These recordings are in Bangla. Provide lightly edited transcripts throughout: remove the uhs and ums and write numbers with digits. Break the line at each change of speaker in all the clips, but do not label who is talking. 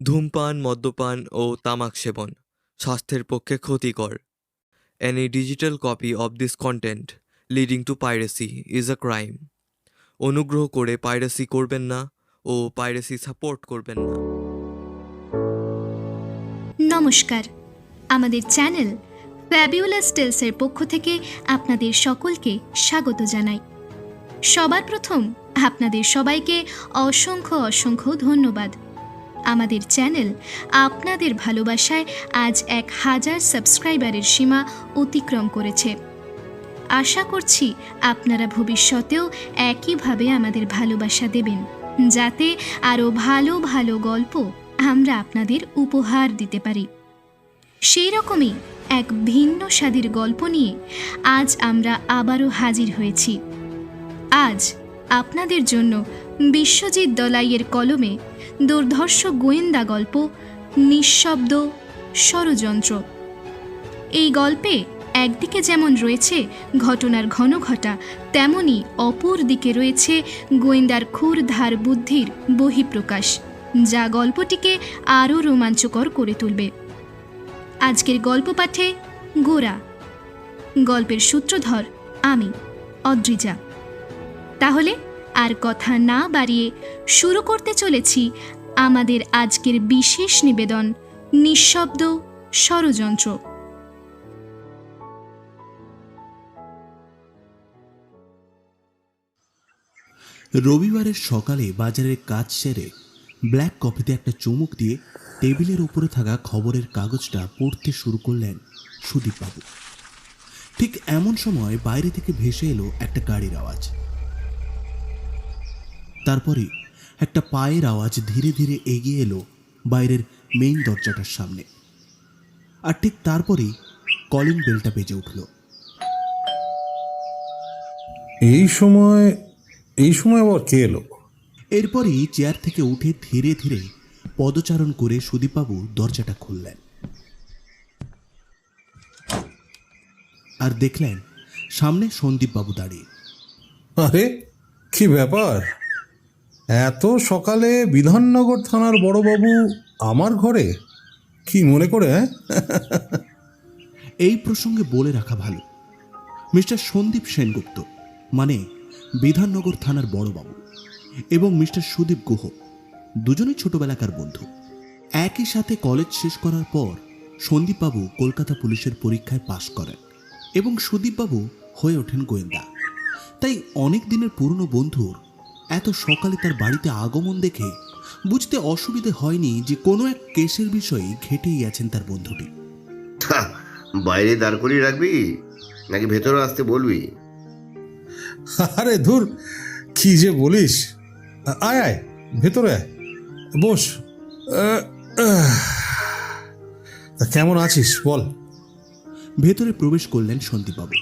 ধূমপান, মদ্যপান ও তামাক সেবন স্বাস্থ্যের পক্ষে ক্ষতিকর। Any digital copy of this content leading to piracy is a crime. অনুগ্রহ করে পাইরেসি করবেন না ও পাইরেসি সাপোর্ট করবেন না।
নমস্কার, আমাদের চ্যানেল ফ্যাবিউলাস টেলসের পক্ষ থেকে আপনাদের সকলকে স্বাগত জানাই। সবার প্রথম আপনাদের সবাইকে অসংখ্য অসংখ্য ধন্যবাদ। আমাদের চ্যানেল আপনাদের ভালোবাসায় আজ 1000 সাবস্ক্রাইবারের সীমা অতিক্রম করেছে। আশা করছি আপনারা ভবিষ্যতেও একইভাবে আমাদের ভালোবাসা দেবেন, যাতে আরও ভালো ভালো গল্প আমরা আপনাদের উপহার দিতে পারি। সেই রকমই এক ভিন্ন স্বাদের গল্প নিয়ে আজ আমরা আবারও হাজির হয়েছি। আজ আপনাদের জন্য বিশ্বজিৎ দলাইয়ের কলমে দুর্ধর্ষ গোয়েন্দা গল্প নিঃশব্দ ষড়যন্ত্র। এই গল্পে একদিকে যেমন রয়েছে ঘটনার ঘনঘটা, তেমনি অপর দিকে রয়েছে গোয়েন্দার ক্ষুরধার বুদ্ধির বহিঃপ্রকাশ, যা গল্পটিকে আরও রোমাঞ্চকর করে তুলবে। আজকের গল্প পাঠে গোরা, গল্পের সূত্রধর আমি অদ্রিজা। তাহলে আর কথা না বাড়িয়ে শুরু করতে চলেছি আমাদের আজকের বিশেষ নিবেদন নিঃশব্দ ষড়যন্ত্র।
রবিবারের সকালে বাজারের কাজ সেরে ব্ল্যাক কফিতে একটা চুমুক দিয়ে টেবিলের উপরে থাকা খবরের কাগজটা পড়তে শুরু করলেন সুদীপবাবু। ঠিক এমন সময় বাইরে থেকে ভেসে এলো একটা গাড়ির আওয়াজ। তারপরে একটা পায়ের আওয়াজ ধীরে ধীরে এগিয়ে এলো বাইরের মেইন দরজাটার সামনে। আর ঠিক তারপরেই কলিং বেলটা বেজে উঠল।
এই সময় আবার কে এলো?
এরপরই চেয়ার থেকে উঠে ধীরে ধীরে পদচারণ করে সুদীপবাবু দরজাটা খুললেন আর দেখলেন সামনে সন্দীপবাবু দাঁড়িয়ে।
আরে কি ব্যাপার, এত সকালে বিধাননগর থানার বড়বাবু আমার ঘরে? কি মনে করে?
এই প্রসঙ্গে বলে রাখা ভালো, মিস্টার সন্দীপ সেনগুপ্ত মানে বিধাননগর থানার বড়বাবু এবং মিস্টার সুদীপ গুহ দুজনেই ছোটবেলাকার বন্ধু। একই সাথে কলেজ শেষ করার পর সন্দীপবাবু কলকাতা পুলিশের পরীক্ষায় পাশ করেন এবং সুদীপবাবু হয়ে ওঠেন গোয়েন্দা। তাই অনেক দিনের পুরনো বন্ধুর এত সকালে তার বাড়িতে আগমন দেখে বুঝতে অসুবিধে হয়নি যে কোনো এক কেসের বিষয়ে ঘেঁটেই আছেন তার বন্ধুটি।
বাইরে দাঁড় করিয়ে রাখবি নাকি ভেতরে আসতে বলবি?
আরে ধুর, কি যে বলিস। আয় আয়, ভেতরে আয়, বস। তা কেমন আছিস বল?
ভেতরে প্রবেশ করলেন সন্দীপবাবু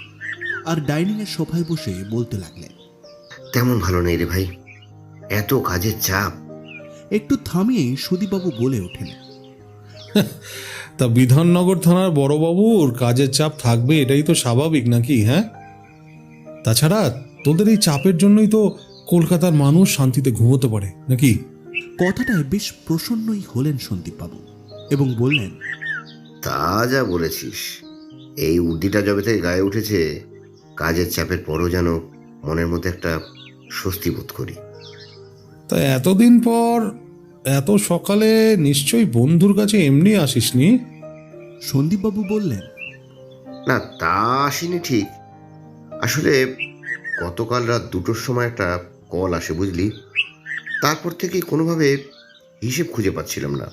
আর ডাইনিংয়ের সোফায় বসে বলতে লাগলেন,
তেমন ভালো নেই রে ভাই, এত কাজের চাপ।
একটু থামিয়ে সুদীপবাবু বলে ওঠেন,
তা বিধাননগর থানার বড়বাবুর কাজের চাপ থাকবে, এটাই তো স্বাভাবিক নাকি? হ্যাঁ, তাছাড়া তোদের এই চাপের জন্যই তো কলকাতার মানুষ শান্তিতে ঘুমোতে পারে নাকি?
কথাটায় বেশ প্রসন্নই হলেন সন্দীপবাবু এবং বললেন,
তা যা বলেছিস, এই উদ্দিটা যবে থেকে গায়ে উঠেছে, কাজের চাপের পরও যেন মনের মধ্যে একটা স্বস্তি বোধ করি।
তা এতদিন পর এত সকালে নিশ্চয়ই বন্ধুর কাছে এমনি আসিসনি?
সন্দীপবাবু বললেন,
না, তা আসেনি ঠিক। আসলে গতকাল রাত 2টোর সময় একটা কল আসে, বুঝলি। তারপর থেকে কোনোভাবে হিসেব খুঁজে পাচ্ছিলাম না,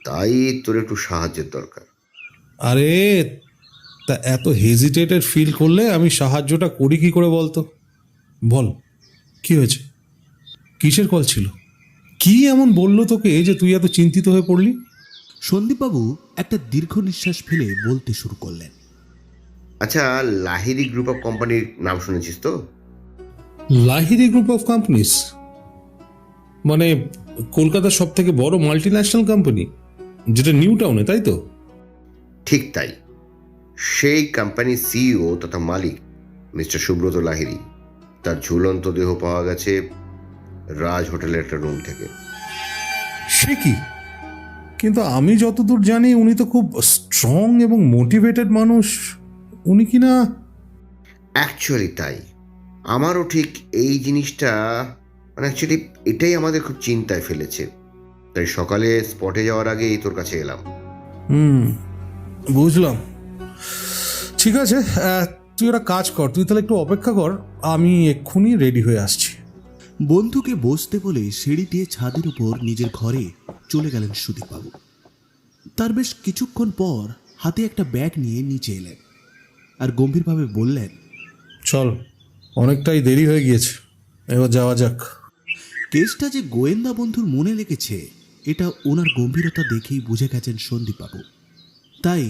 তাই তোর একটু সাহায্যের দরকার।
আরে তা এত হেজিটেটেড ফিল করলে আমি সাহায্যটা করি কি করে বলতো? বল, কি হয়েছে? কিসের কল ছিল? কি এমন বললো তোকে যে তুই এত চিন্তিত হয়ে পড়লি?
সন্দীপবাবু একটা দীর্ঘ নিঃশ্বাস ফেলে বলতে শুরু করলেন,
আচ্ছা, লাহিড়ী গ্রুপ অফ কোম্পানির নাম শুনেছিস তো?
লাহিড়ী গ্রুপ অফ কোম্পানিজ মানে কলকাতার সব থেকে বড় মাল্টি ন্যাশনাল কোম্পানি, যেটা নিউ টাউনে, তাই তো?
ঠিক তাই। সেই কোম্পানির সিইও তথা মালিক মিস্টার সুব্রত লাহিড়ী, তার ঝুলন্ত দেহ পাওয়া গেছে রাজ হোটেলের একটা রুম থেকে।
সে কি? কিন্তু আমি যতদূর জানি উনি তো খুব স্ট্রং এবং মোটিভেটেড মানুষ। উনি কি না?
অ্যাকচুয়ালি তাই, আমারও ঠিক এই জিনিসটা, মানে অ্যাকচুয়ালি এটাই আমাদের খুব চিন্তায় ফেলেছে। তাই সকালে স্পটে যাওয়ার আগেই তোর কাছে এলাম।
বুঝলাম। ঠিক আছে, তুই একটা কাজ কর, তুই তাহলে একটু অপেক্ষা কর, আমি এক্ষুনি রেডি হয়ে আসছি।
বন্ধুকে বসতে বলে সিঁড়ি দিয়ে ছাদের উপর নিজের ঘরে চলে গেলেন সুদীপবাবু। তার বেশ কিছুক্ষণ পর হাতে একটা ব্যাগ নিয়ে নিচে এলেন আর গম্ভীরভাবে বললেন,
চল, অনেকটাই দেরি হয়ে গিয়েছে, এবার যাওয়া যাক।
কেসটা যে গোয়েন্দা বন্ধুর মনে লেগেছে এটা ওনার গম্ভীরতা দেখেই বুঝে গেছেন সন্দীপবাবু। তাই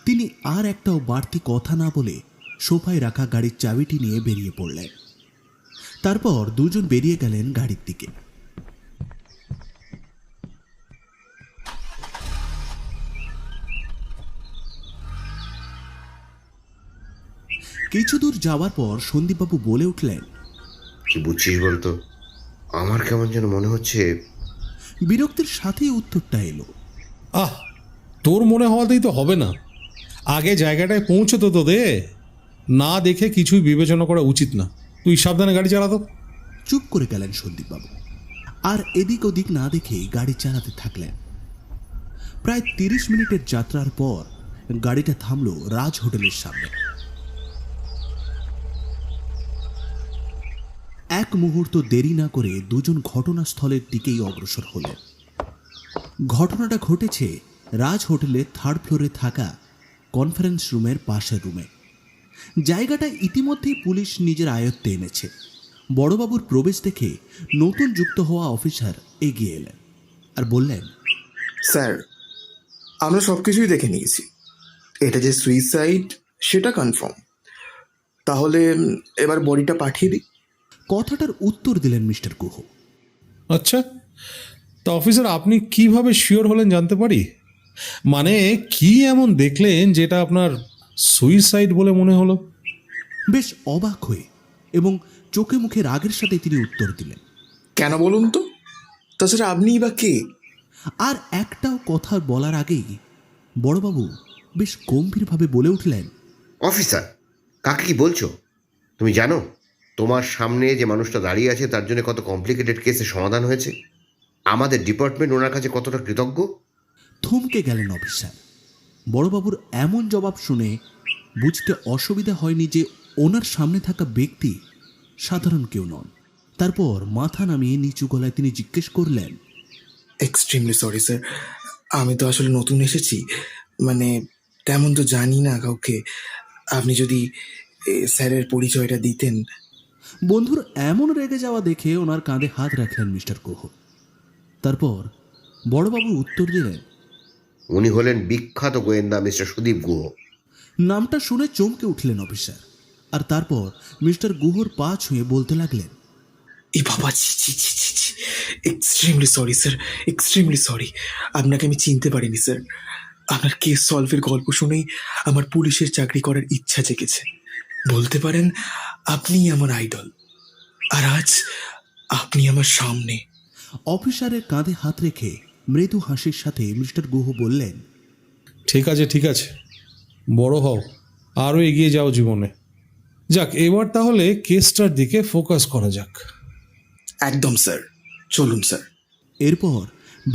তিনি আর একটাও বাড়তি কথা না বলে সোফায় রাখা গাড়ির চাবিটি নিয়ে বেরিয়ে পড়লেন। তারপর দুজন বেরিয়ে গেলেন গাড়ির দিকে। কিছু দূর যাওয়ার পর সন্দীপবাবু বলে উঠলেন,
কি বুঝছিস বলতো? আমার কেমন যেন মনে হচ্ছে।
বিরক্তির সাথেই উত্তরটা এলো,
আহ, তোর মনে হওয়াতেই তো হবে না, আগে জায়গাটায় পৌঁছে তো দে। না দেখে কিছুই বিবেচনা করা উচিত না। তুই সাবধানে গাড়ি চালাতো।
চুপ করে গেলেন সন্দীপবাবু আর এদিক ওদিক না দেখে গাড়ি চালাতে থাকলেন। প্রায় 30 মিনিটের যাত্রার পর গাড়িটা থামলো রাজ হোটেলের সামনে। এক মুহূর্ত দেরি না করে দুজন ঘটনাস্থলের দিকেই অগ্রসর হলেন। ঘটনাটা ঘটেছে রাজ হোটেলের 3rd ফ্লোরে থাকা কনফারেন্স রুমের পাশের রুমে। জায়গাটা ইতিমধ্যেই পুলিশ নিজের আয়ত্তে এনেছে। বড়বাবুর প্রবেশ দেখে নতুন যুক্ত হওয়া অফিসার এগিয়ে এলেন আর বললেন,
স্যার, আমরা সব কিছুই দেখে নিয়েছি। এটা যে সুইসাইড সেটা কনফার্ম। তাহলে এবার বডিটা পাঠিয়ে দিই।
কথাটার উত্তর দিলেন মিস্টার গুহ।
আচ্ছা, তা অফিসার আপনি কিভাবে শিওর হলেন জানতে পারি? মানে কি এমন দেখলেন যেটা আপনার সুইসাইড বলে মনে হলো?
বেশ অবাক হয়ে এবং চোখে মুখে রাগের সাথে তিনি উত্তর দিলেন,
কেন বলুন তো? তাছাড়া আপনিই বা কে?
আর একটাও কথা বলার আগেই বড়বাবু বেশ গম্ভীরভাবে বলে উঠলেন,
অফিসার, কাকে কি বলছো? তুমি জানো তোমার সামনে যে মানুষটা দাঁড়িয়ে আছে তার জন্য কত কমপ্লিকেটেড কেসের সমাধান হয়েছে? আমাদের ডিপার্টমেন্ট ওনার কাছে কতটা কৃতজ্ঞ।
থমকে গেলেন অফিসার। বড়বাবুর এমন জবাব শুনে বুঝতে অসুবিধা হয়নি যে ওনার সামনে থাকা ব্যক্তি সাধারণ কেউ নন। তারপর মাথা নামিয়ে নিচু গলায় তিনি জিজ্ঞেস করলেন,
এক্সট্রিমলি সরি স্যার, আমি তো আসলে নতুন এসেছি, মানে তেমন তো জানি না কাউকে। আপনি যদি স্যারের পরিচয়টা দিতেন।
বন্ধুর এমন রেগে যাওয়া দেখে ওনার কাঁধে হাত রাখলেন মিস্টার গুহ। তারপর বড়বাবু উত্তর দিলেন,
উনি হলেন বিখ্যাত গোয়েন্দা মিস্টার সুদীপ গুহ।
নামটা শুনে চমকে উঠলেন অফিসার আর তারপর মিস্টার গুহর পা ছুঁয়ে বলতে লাগলেন,
এ বাবা, ছি ছি ছি ছি ছি, extremely sorry sir, extremely sorry. আপনাকে আমি চিনতে পারিনি স্যার। আপনার কেস সলভের গল্প শুনেই আমার পুলিশের চাকরি করার ইচ্ছা জেগেছে। বলতে পারেন আপনিই আমার আইডল, আর আজ আপনি আমার সামনে।
অফিসারের কাঁধে হাত রেখে মৃদু হাসির সাথে মিস্টার গুহ বললেন,
ঠিক আছে, ঠিক আছে, বড় হও, আরও এগিয়ে যাও জীবনে। যাক, এবার তাহলে কেসটার দিকে ফোকাস করা যাক।
একদম স্যার, চলুন স্যার।
এরপর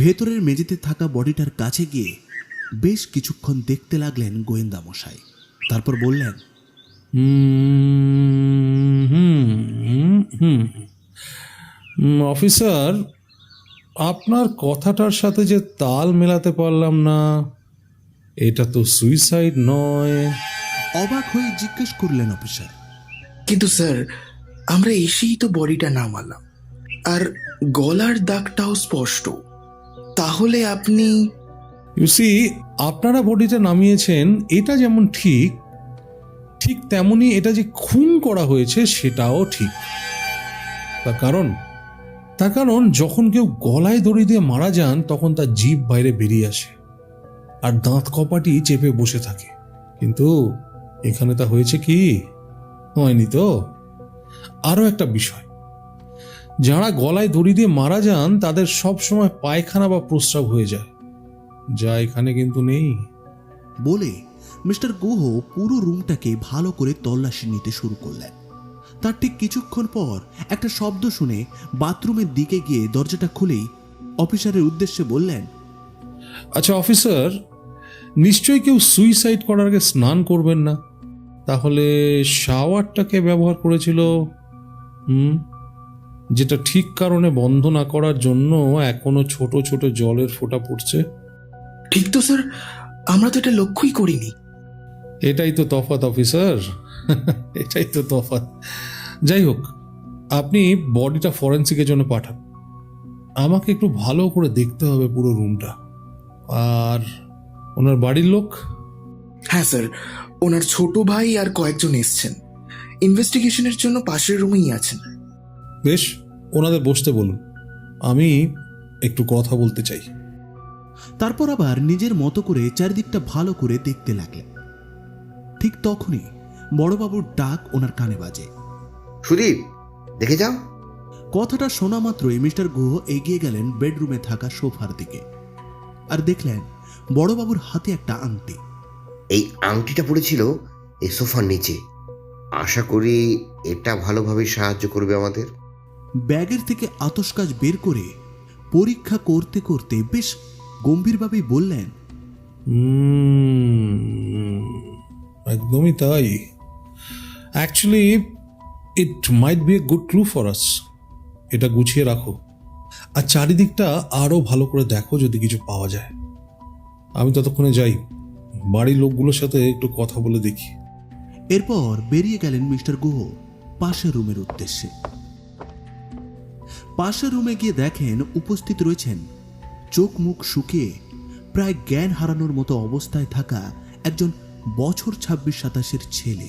ভেতরের মেঝেতে থাকা বডিটার কাছে গিয়ে বেশ কিছুক্ষণ দেখতে লাগলেন গোয়েন্দা মশাই। তারপর বললেন,
অফিসার, আপনার কথাটার সাথে যে তাল মেলাতে পারলাম না, এটা তো সুইসাইড নয়।
অবাক হয়ে জিজ্ঞেস করলেন অফিসার,
কিন্তু স্যার, আমরা এসেই তো বডিটা নামালাম, আর গলার দাগটাও স্পষ্ট। তাহলে আপনি?
ইউসি, আপনারা বডিটা নামিয়েছেন এটা যেমন ঠিক, ঠিক তেমনি এটা যে খুন করা হয়েছে সেটাও ঠিক। তার কারণ যখন কেউ গলায় দড়ি দিয়ে মারা যান তখন তার জিভ বাইরে বেরিয়ে আসে আর দাঁত কপাটি চেপে বসে থাকে। কিন্তু এখানে তা হয়েছে কি? হয়নি তো। আরও একটা বিষয়, যারা গলায় দড়ি দিয়ে মারা যান তাদের সব সময় পায়খানা বা প্রস্রাব হয়ে যায়, যা এখানে কিন্তু নেই।
বলে মিস্টার গুহ পুরো রুমটাকে ভালো করে তল্লাশি নিতে শুরু করলেন। তার ঠিক কিছুক্ষণ পর একটা শব্দ শুনে বাথরুমের দিকে গিয়ে দরজাটা খুলেই অফিসারের উদ্দেশ্যে বললেন,
আচ্ছা অফিসার, নিশ্চয়ই কেউ সুইসাইড করার আগে স্নান করবেন না, তাহলে শাওয়ারটাকে ব্যবহার করেছিল। যেটা ঠিক কারণে বন্ধ না করার জন্য এখনো ছোট ছোট জলের ফোঁটা পড়ছে।
ঠিক তো স্যার, আমরা তো এটা লক্ষ্যই করিনি।
এটাই তো তফাৎ অফিসার, এটাই তো তফাৎ। যাই হোক, আপনি বডিটা ফরেন্সিকের জন্য পাঠান। আমাকে একটু ভালো করে দেখতে হবে পুরো রুমটা। আর ওনার বাড়ির লোক?
হ্যাঁ স্যার, ওনার ছোট ভাই আর কয়েকজন এসছেন, ইনভেস্টিগেশনের জন্য পাশের রুমেই আছেন।
বেশ, ওনাদের বসতে বলুন, আমি একটু কথা বলতে চাই।
তারপর আবার নিজের মতো করে চারিদিকটা ভালো করে দেখতে লাগলেন। ঠিক তখনই বড়বাবুর ডাক ওনার কানে বাজে।
সুদীপ, দেখে যাও।
কথাটা শোনা মাত্রই মিস্টার গুহ এগিয়ে গেলেন বেডরুমে থাকা সোফার দিকে, আর দেখলেন বড়বাবুর হাতে একটা আংটি।
এই আংটিটা পড়েছিল এই সোফার নিচে। আশা করি এটা ভালোভাবে সাহায্য করবে আমাদের।
ব্যাগের থেকে আতশকাচ বের করে পরীক্ষা করতে করতে বেশ গম্ভীরভাবেই বললেন,
একদমই তাই। Actually it might B a good clue for us. এটা গুছিয়ে রাখো, আর চারিদিকটা আরো ভালো করে দেখো যদি কিছু পাওয়া যায়। আমি ততক্ষণে যাই, বাড়ির লোকগুলোর সাথে একটু কথা বলে দেখি।
এরপর বেরিয়ে গেলেন মিস্টার গুহ পাশের রুমের উদ্দেশ্যে। পাশের রুমে গিয়ে দেখেন উপস্থিত রয়েছেন চোখ মুখ শুকিয়ে প্রায় জ্ঞান হারানোর মতো অবস্থায় থাকা একজন বছর 26-27-এর ছেলে।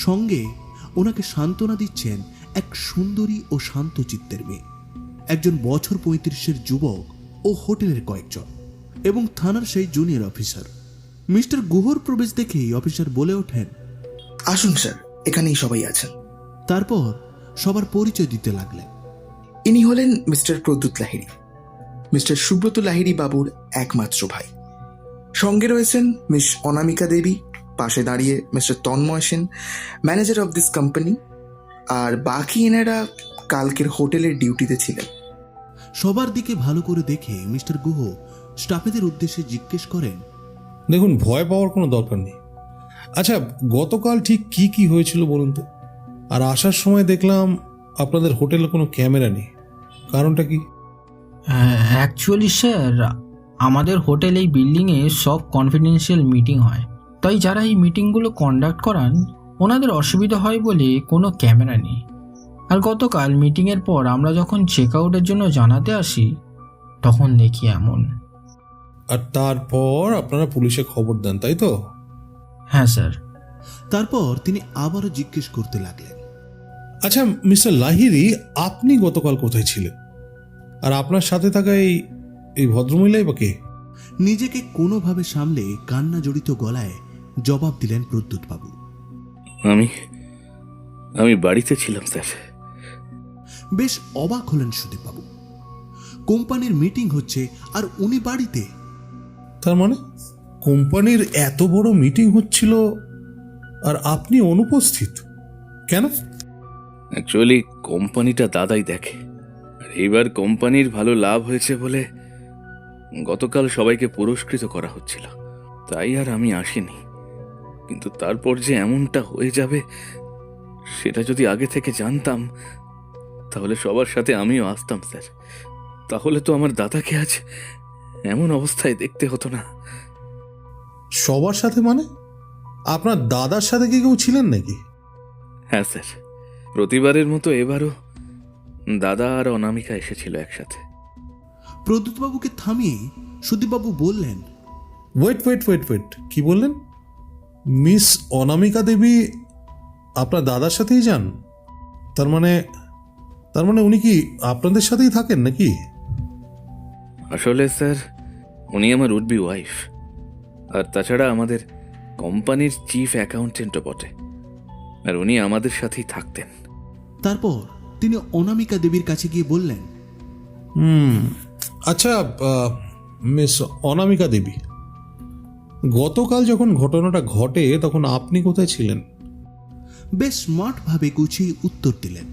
সঙ্গে ওনাকে সান্ত্বনা দিচ্ছেন এক সুন্দরী ও শান্ত চিত্তের মেয়ে, একজন বছর 35-এর যুবক ও হোটেলের কয়েকজন, এবং থানার সেই জুনিয়র অফিসার। মিস্টার গুহর প্রবেশ দেখেই অফিসার বলে ওঠেন,
আসুন স্যার, এখানেই সবাই আছেন।
তারপর সবার পরিচয় দিতে লাগলেন।
ইনি হলেন মিস্টার প্রদ্যুৎ লাহিড়ী, মিস্টার সুব্রত লাহিড়ী বাবুর একমাত্র ভাই। সঙ্গে রয়েছেন মিস অনামিকা দেবী, পাশে দাঁড়িয়ে mister Tanmoy Sen, manager of this company, আর বাকি এনারা কালকের হোটেলের ডিউটিতে ছিলেন।
সবার দিকে ভালো করে দেখে মিস্টার গুহ স্টাফেদের উদ্দেশ্যে জিজ্ঞেস করেন,
দেখুন, ভয় পাওয়ার কোনো দরকার নেই। আচ্ছা, গতকাল ঠিক কি কি হয়েছিল বলুন তো? আর আসার সময় দেখলাম আপনাদের হোটেলে কোনো ক্যামেরা নেই, কারণটা কি?
অ্যাকচুয়ালি স্যার, আমাদের হোটেল এই বিল্ডিংয়ে সব কনফিডেন্সিয়াল মিটিং হয়, তাই যারা এই মিটিংগুলো কন্ডাক্ট করান ওনাদের অসুবিধা হয় বলে কোনো ক্যামেরা নেই। আর গতকাল মিটিংয়ের পর আমরা যখন চেক আউটের জন্য জানাতে আসি তখন দেখি এমন।
আর তারপর আপনারা পুলিশে খবর দেন, তাই তো?
হ্যাঁ স্যার।
তারপর তিনি আবারও জিজ্ঞেস করতে লাগলেন,
আচ্ছা মিস্টার লাহিড়ী, আপনি গতকাল কোথায় ছিলেন? আর আপনার সাথে থাকা এই ভদ্রমহিলাই বা কে?
নিজেকে কোনোভাবে সামলে কান্না জড়িত গলায় জবাব দিলেন প্রদ্যুৎ বাবু।
আমি বাড়িতে ছিলাম স্যার।
বেশ অবাক হলেন সুদীপ বাবু। কোম্পানির মিটিং হচ্ছে আর উনি বাড়িতে?
তার মানে কোম্পানির এত বড় মিটিং হচ্ছিল আর আপনি অনুপস্থিত? কেন?
অ্যাকচুয়ালি কোম্পানিটা দাদাই দেখে, আর এইবার কোম্পানির ভালো লাভ হয়েছে বলে গতকাল সবাইকে পুরস্কৃত করা হচ্ছিল, তাই আর আমি আসিনি। কিন্তু তারপর যে এমনটা হয়ে যাবে সেটা যদি আগে থেকে জানতাম তাহলে সবার সাথে আমিও আসতাম স্যার। তাহলে তো আমার দাদাকে আজ এমন অবস্থায় দেখতে হতো না।
সবার সাথে মানে? আপনার দাদার সাথে কি কেউ ছিলেন নাকি?
হ্যাঁ স্যার, প্রতিবারের মতো এবারও দাদা আর অনামিকা এসেছিল একসাথে।
প্রদ্যুৎ বাবুকে থামিয়ে সুদীপবাবু বললেন,
ওয়েট, কি বললেন? মিস অনামিকা দেবী আপনার দাদার সাথেই যান? তার মানে উনি কি আপনাদের সাথেই থাকেন নাকি?
আসলে স্যার, উনি আমার উড বি ওয়াইফ, আর তাছাড়া আমাদের কোম্পানির চিফ অ্যাকাউন্টেন্টও বটে, আর উনি আমাদের সাথেই থাকতেন।
তারপর তিনি অনামিকা দেবীর কাছে গিয়ে বললেন,
আচ্ছা, মিস অনামিকা দেবী, গতকাল যখন ঘটনাটা ঘটে তখন আপনি কোথায় ছিলেন?
বেশ স্মার্টভাবে গুছিয়ে উত্তর দিলেন।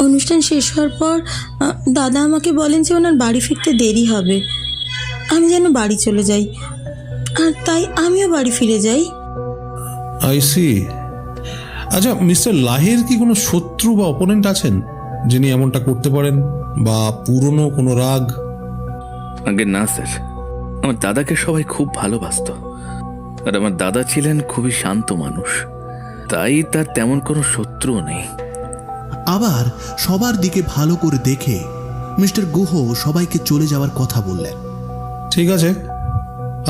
অনুষ্ঠান শেষ হওয়ার পর দাদা আমাকে বলেন যে ওনার বাড়ি ফিরতে দেরি হবে, আমি যেন বাড়ি চলে যাই, আর তাই আমিও বাড়ি ফিরে যাই।
I see. আচ্ছা, মিস্টার লাহির কি কোনো শত্রু বা অপোনেন্ট আছেন যিনি এমনটা করতে পারেন, বা পুরনো কোনো রাগ?
আগে না স্যার, আমার দাদাকে সবাই খুব ভালোবাসতো, আর আমার দাদা ছিলেন খুবই শান্ত মানুষ, তাই তার তেমন কোনো শত্রুও নেই।
আবার সবার দিকে ভালো করে দেখে মিস্টার গুহ সবাইকে চলে যাওয়ার কথা বললেন।
ঠিক আছে,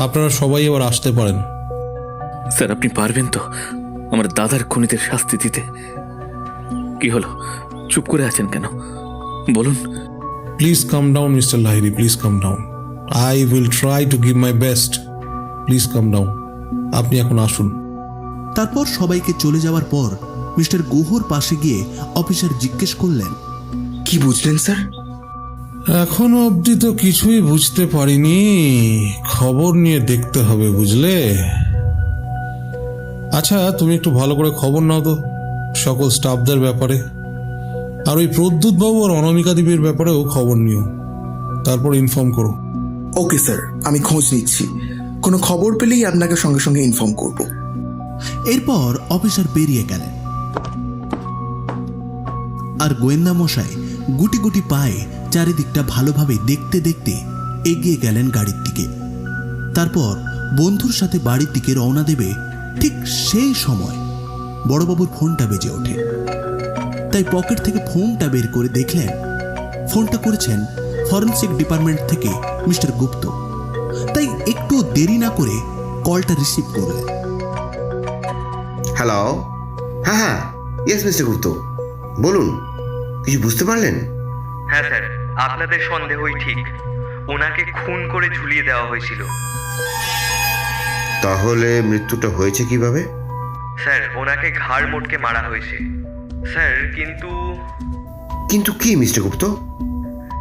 আপনারা সবাই এবার আসতে পারেন।
স্যার, আপনি পারবেন তো আমার দাদার খুনিদের শাস্তি দিতে? কি হলো, চুপ করে আছেন কেন? বলুন।
Please calm down mister Lahiri, please calm down. I will try to give my best. Please calm down. আপনি এখন আসুন।
তারপর সবাইকে চলে যাওয়ার পর মিস্টার গুহর পাশে গিয়ে অফিসার জিজ্ঞেস করলেন,
কি বুঝলেন স্যার?
এখনো অবধি তো কিছুই বুঝতে পারিনি, খবর নিয়ে দেখতে হবে, বুঝলে? আচ্ছা, তুমি একটু ভালো করে খবর নাও তো সকল স্টাফদের ব্যাপারে, আর ওই প্রদ্যুৎ বাবু আর অনামিকা দেবীর ব্যাপারেও খবর নিও, তারপর ইনফর্ম করো।
ওকে স্যার, আমি খোঁজ নিচ্ছি, কোনো খবর পেলেই আপনাকে সঙ্গে সঙ্গে ইনফর্ম করব।
এরপর অফিসার বেরিয়ে গেলেন, আর গোয়েন্দা মশাই গুটি গুটি পায়ে চারিদিকটা ভালোভাবে দেখতে দেখতে এগিয়ে গেলেন গাড়ির দিকে। তারপর বন্ধুর সাথে বাড়ির দিকে রওনা দেবে ঠিক সেই সময় বড়বাবুর ফোনটা বেজে ওঠে। তাই পকেট থেকে ফোনটা বের করে দেখলেন ফোনটা করেছেন ফরেনসিক ডিপার্টমেন্ট থেকে মিস্টার গুপ্ত। তাই একটু দেরি না করে কলটা রিসিভ করলেন।
হ্যালো, হ্যাঁ, ইয়েস মিস্টার গুপ্ত, বলুন, কিছু বুঝতে পারলেন?
হ্যাঁ স্যার, আপনাদের সন্দেহই ঠিক, ওনাকে খুন করে ঝুলিয়ে দেওয়া হয়েছিল।
তাহলে মৃত্যুটা হয়েছে কিভাবে?
স্যার, ওনাকে ঘাড় মোটকে মারা হয়েছে স্যার।
কিন্তু কি মিস্টার গুপ্ত?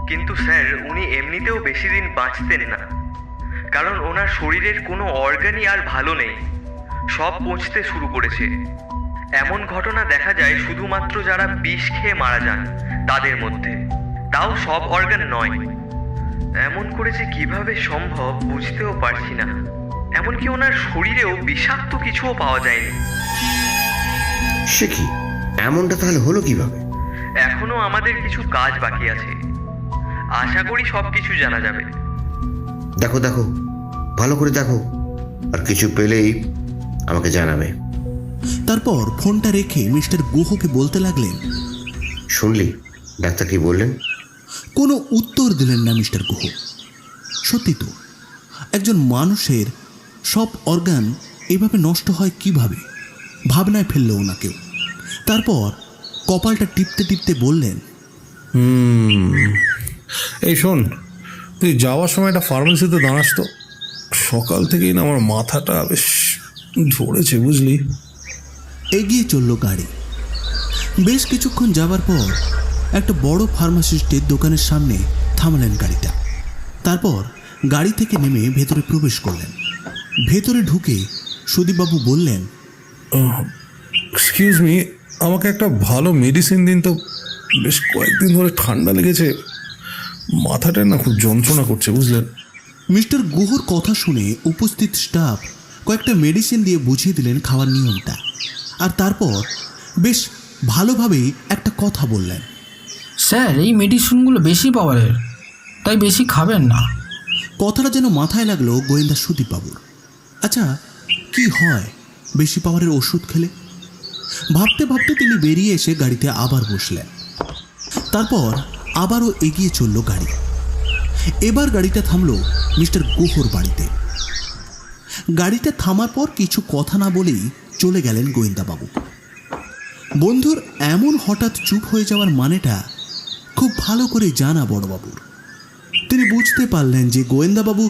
কিন্তু স্যার, উনি এমনিতেও বেশি দিন বাঁচতেন না, কারণ ওনার শরীরের কোনো অর্গানই আর ভালো নেই, সব পচতে শুরু করেছে। এমন ঘটনা দেখা যায় শুধুমাত্র যারা বিষ খেয়ে মারা যান তাদের মধ্যে, তাও সব অর্গান নয়। এমন করেছে কিভাবে সম্ভব বুঝতেও পারছি না। এমনকি ওনার শরীরেও বিষাক্ত কিছুও পাওয়া যায়নি।
সে কি, এমনটা তাহলে হলো কিভাবে?
এখনো আমাদের কিছু কাজ বাকি আছে, আশা করি সবকিছু জানা যাবে।
দেখো দেখো, ভালো করে দেখো, আর কিছু পেলেই আমাকে জানাবে।
তারপর ফোনটা রেখে মিস্টার গুহকে বলতে লাগলেন,
শুনলি ডাক্তার কি বললেন?
কোনো উত্তর দিলেন না মিস্টার গুহ। সত্যি তো, একজন মানুষের সব অর্গান এভাবে নষ্ট হয় কিভাবে, ভাবনায় ফেললো ওনাকেও। তারপর কপালটা টিপতে টিপতে বললেন,
এই শোন, তুই যাওয়ার সময় একটা ফার্মেসিতে দাঁড়াস তো, সকাল থেকেই না আমার মাথাটা বেশ ধরেছে, বুঝলি?
এগিয়ে চলল গাড়ি। বেশ কিছুক্ষণ যাবার পর একটা বড় ফার্মাসিস্টের দোকানের সামনে থামালেন গাড়িটা। তারপর গাড়ি থেকে নেমে ভেতরে প্রবেশ করলেন। ভেতরে ঢুকে সুদীপবাবু বললেন,
এক্সকিউজ মি, আমাকে একটা ভালো মেডিসিন দিন তো, বেশ কয়েকদিন ধরে ঠান্ডা লেগেছে, মাথাটা না খুব যন্ত্রণা করছে, বুঝলেন?
মিস্টার গুহর কথা শুনে উপস্থিত স্টাফ কয়েকটা মেডিসিন দিয়ে বুঝিয়ে দিলেন খাওয়ার নিয়মটা, আর তারপর বেশ ভালোভাবেই একটা কথা বললেন,
স্যার এই মেডিসিনগুলো বেশি পাওয়ারের, তাই বেশি খাবেন না।
কথাটা যেন মাথায় লাগলো গোয়েন্দা সুদীপবাবুর। আচ্ছা, কি হয় বেশি পাওয়ারের ওষুধ খেলে? ভাবতে ভাবতে তিনি বেরিয়ে এসে গাড়িতে আবার বসলেন। তারপর আবারও এগিয়ে চলল গাড়ি। এবার গাড়িটা থামলো মিস্টার গুহর বাড়িতে। গাড়িটা থামার পর কিছু কথা না বলেই চলে গেলেন গোয়েন্দাবাবু। বন্ধুর এমন হঠাৎ চুপ হয়ে যাওয়ার মানেটা খুব ভালো করে জানা বড়বাবুর। তিনি বুঝতে পারলেন যে গোয়েন্দাবাবু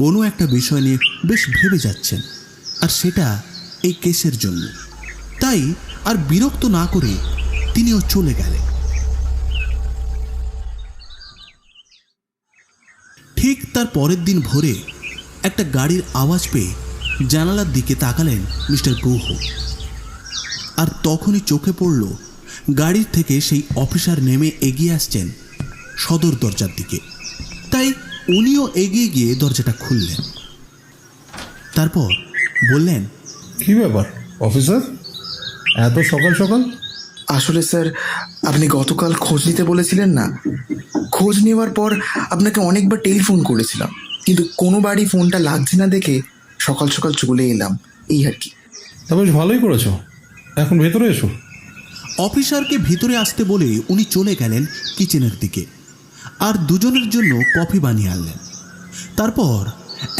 কোনো একটা বিষয় নিয়ে বেশ ভেবে যাচ্ছেন, আর সেটা এই কেসের জন্য। তাই আর বিরক্ত না করে তিনিও চলে গেলেন। ঠিক তার পরের দিন ভোরে একটা গাড়ির আওয়াজ পেয়ে জানালার দিকে তাকালেন মিস্টার গুহ। আর তখনই চোখে পড়ল গাড়ির থেকে সেই অফিসার নেমে এগিয়ে আসছেন সদর দরজার দিকে। তাই উনিও এগিয়ে গিয়ে দরজাটা খুললেন। তারপর বললেন,
কি ব্যাপার অফিসার, এত সকাল সকাল?
আসলে স্যার, আপনি গতকাল খোঁজ নিতে বলেছিলেন না? খোঁজ নেওয়ার পর আপনাকে অনেকবার টেলিফোন করেছিলাম, কিন্তু কোনো বাড়ি ফোনটা লাগছে না দেখে সকাল সকাল চলে এলাম, এই আর কি।
তা বেশ ভালোই করেছো, এখন ভেতরে এসো।
অফিসারকে ভিতরে আসতে বলে উনি চলে গেলেন কিচেনের দিকে আর দুজনের জন্য কফি বানিয়ে আনলেন। তারপর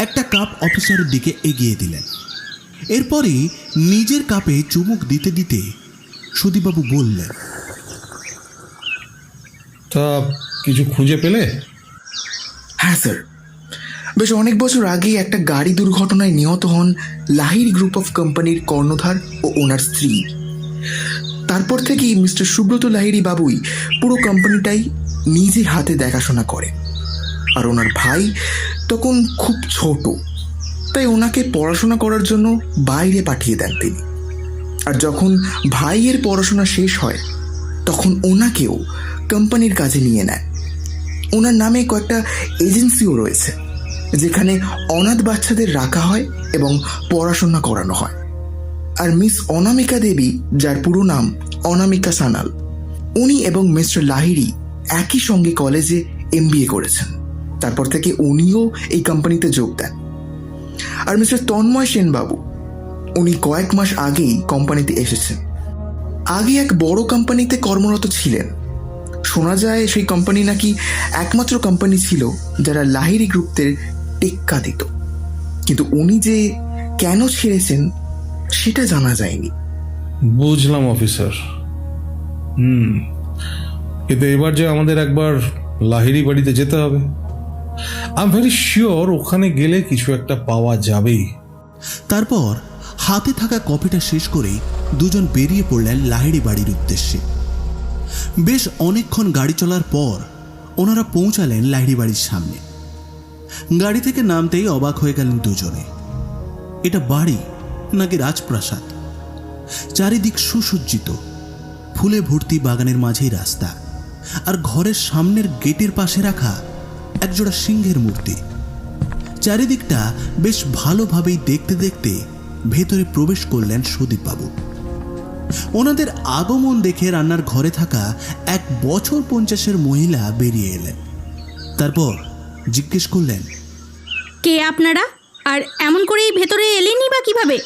একটা কাপ অফিসারের দিকে এগিয়ে দিলেন। এরপরই নিজের কাপে চুমুক দিতে দিতে সুদীপবাবু বললেন,
তা কিছু খুঁজে পেলে?
হ্যাঁ স্যার, বেশ অনেক বছর আগে একটা গাড়ি দুর্ঘটনায় নিহত হন লাহিড়ী গ্রুপ অফ কোম্পানির কর্ণধার ও ওনার স্ত্রী। তারপর থেকেই মিস্টার সুব্রত লাহিড়ী বাবুই পুরো কোম্পানিটাই নিজে হাতে দেখাশোনা করে। আর ওনার ভাই তখন খুব ছোট, তাই ওনাকে পড়াশোনা করার জন্য বাইরে পাঠিয়ে দেন তিনি। আর যখন ভাইয়ের পড়াশোনা শেষ হয় তখন ওনাকেও কোম্পানির কাজে নিয়ে নেয়। ওনার নামে কয়েকটা এজেন্সিও রয়েছে যেখানে অনাথ বাচ্চাদের রাখা হয় এবং পড়াশোনা করানো হয়। আর মিস অনামিকা দেবী, যার পুরো নাম অনামিকা সানাল, উনি এবং মিস্টার লাহিড়ী একই সঙ্গে কলেজে MBA করেছেন। তারপর থেকে উনিও এই কোম্পানিতে যোগ দেন। আর মিস্টার তন্ময় সেনবাবু, উনি কয়েক মাস আগেই কোম্পানিতে এসেছেন। আগে এক বড় কোম্পানিতে কর্মরত ছিলেন। শোনা যায় সেই কোম্পানি নাকি একমাত্র কোম্পানি ছিল যারা লাহিড়ী গ্রুপদের টেক্কা দিত, কিন্তু উনি যে কেন ছেড়েছেন সেটা জানা যায়নি।
বুঝলাম অফিসার। কিন্তু এবার যে আমাদের একবার লাহিড়ী বাড়িতে যেতে হবে। আই এম ভেরি শিওর ওখানে গেলে কিছু একটা পাওয়া যাবেই।
তারপর হাতে থাকা কফিটা শেষ করে দুজন বেরিয়ে পড়লেন লাহিড়ী বাড়ির উদ্দেশ্যে। বেশ অনেকক্ষণ গাড়ি চলার পর ওনারা পৌঁছালেন লাহিড়ী বাড়ির সামনে। গাড়ি থেকে নামতেই অবাক হয়ে গেলেন দুজনে। এটা বাড়ি নাকি রাজপ্রাসাদ? চারিদিক সুসজ্জিত, ফুলে ভর্তি বাগানের মাঝেই রাস্তা, আর ঘরের সামনের গেটের পাশে রাখা একজোড়া সিংহের মূর্তি। চারিদিকটা বেশ ভালোভাবেই দেখতে দেখতে ভেতরে প্রবেশ করলেন সুদীপবাবু। ওনাদের আগমন দেখে রান্নার ঘরে থাকা 1 বছর 50-এর মহিলা বেরিয়ে এলেন। তারপর জিজ্ঞেস করলেন,
কে আপনারা? আর এমন করেই ভেতরে এলেনই বা কিভাবে?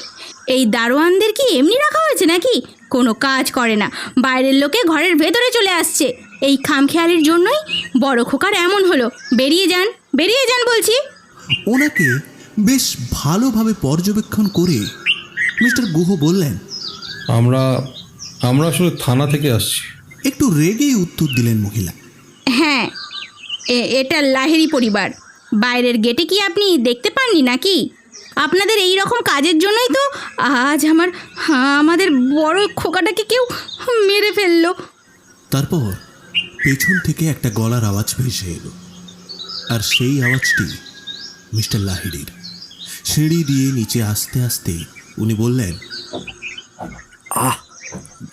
এই দারোয়ানদের কি এমনি রাখা হয়েছে নাকি? কোনো কাজ করে না, বাইরের লোকে ঘরের ভেতরে চলে আসছে। এই খামখেয়ালির জন্যই বড় খোকার এমন হলো। বেরিয়ে যান, বেরিয়ে যান বলছি।
ওনাকে বেশ ভালোভাবে পর্যবেক্ষণ করে মিস্টার গুহ বললেন,
আমরা আসলে থানা থেকে আসছি।
একটু রেগেই উত্তর দিলেন মহিলা।
হ্যাঁ, এটা লাহিড়ী পরিবার। বাইরের গেটে কি আপনি দেখতে পাননি নাকি? আপনাদের এই রকম কাজের জন্যই তো আজ আমাদের বড় খোকাটাকে কেউ মেরে ফেললো।
তারপর পেছন থেকে একটা গলার আওয়াজ ভেসে এলো, আর সেই আওয়াজটি মিস্টার লাহিড়ীর। সিঁড়ি দিয়ে নিচে আসতে আসতে উনি বললেন,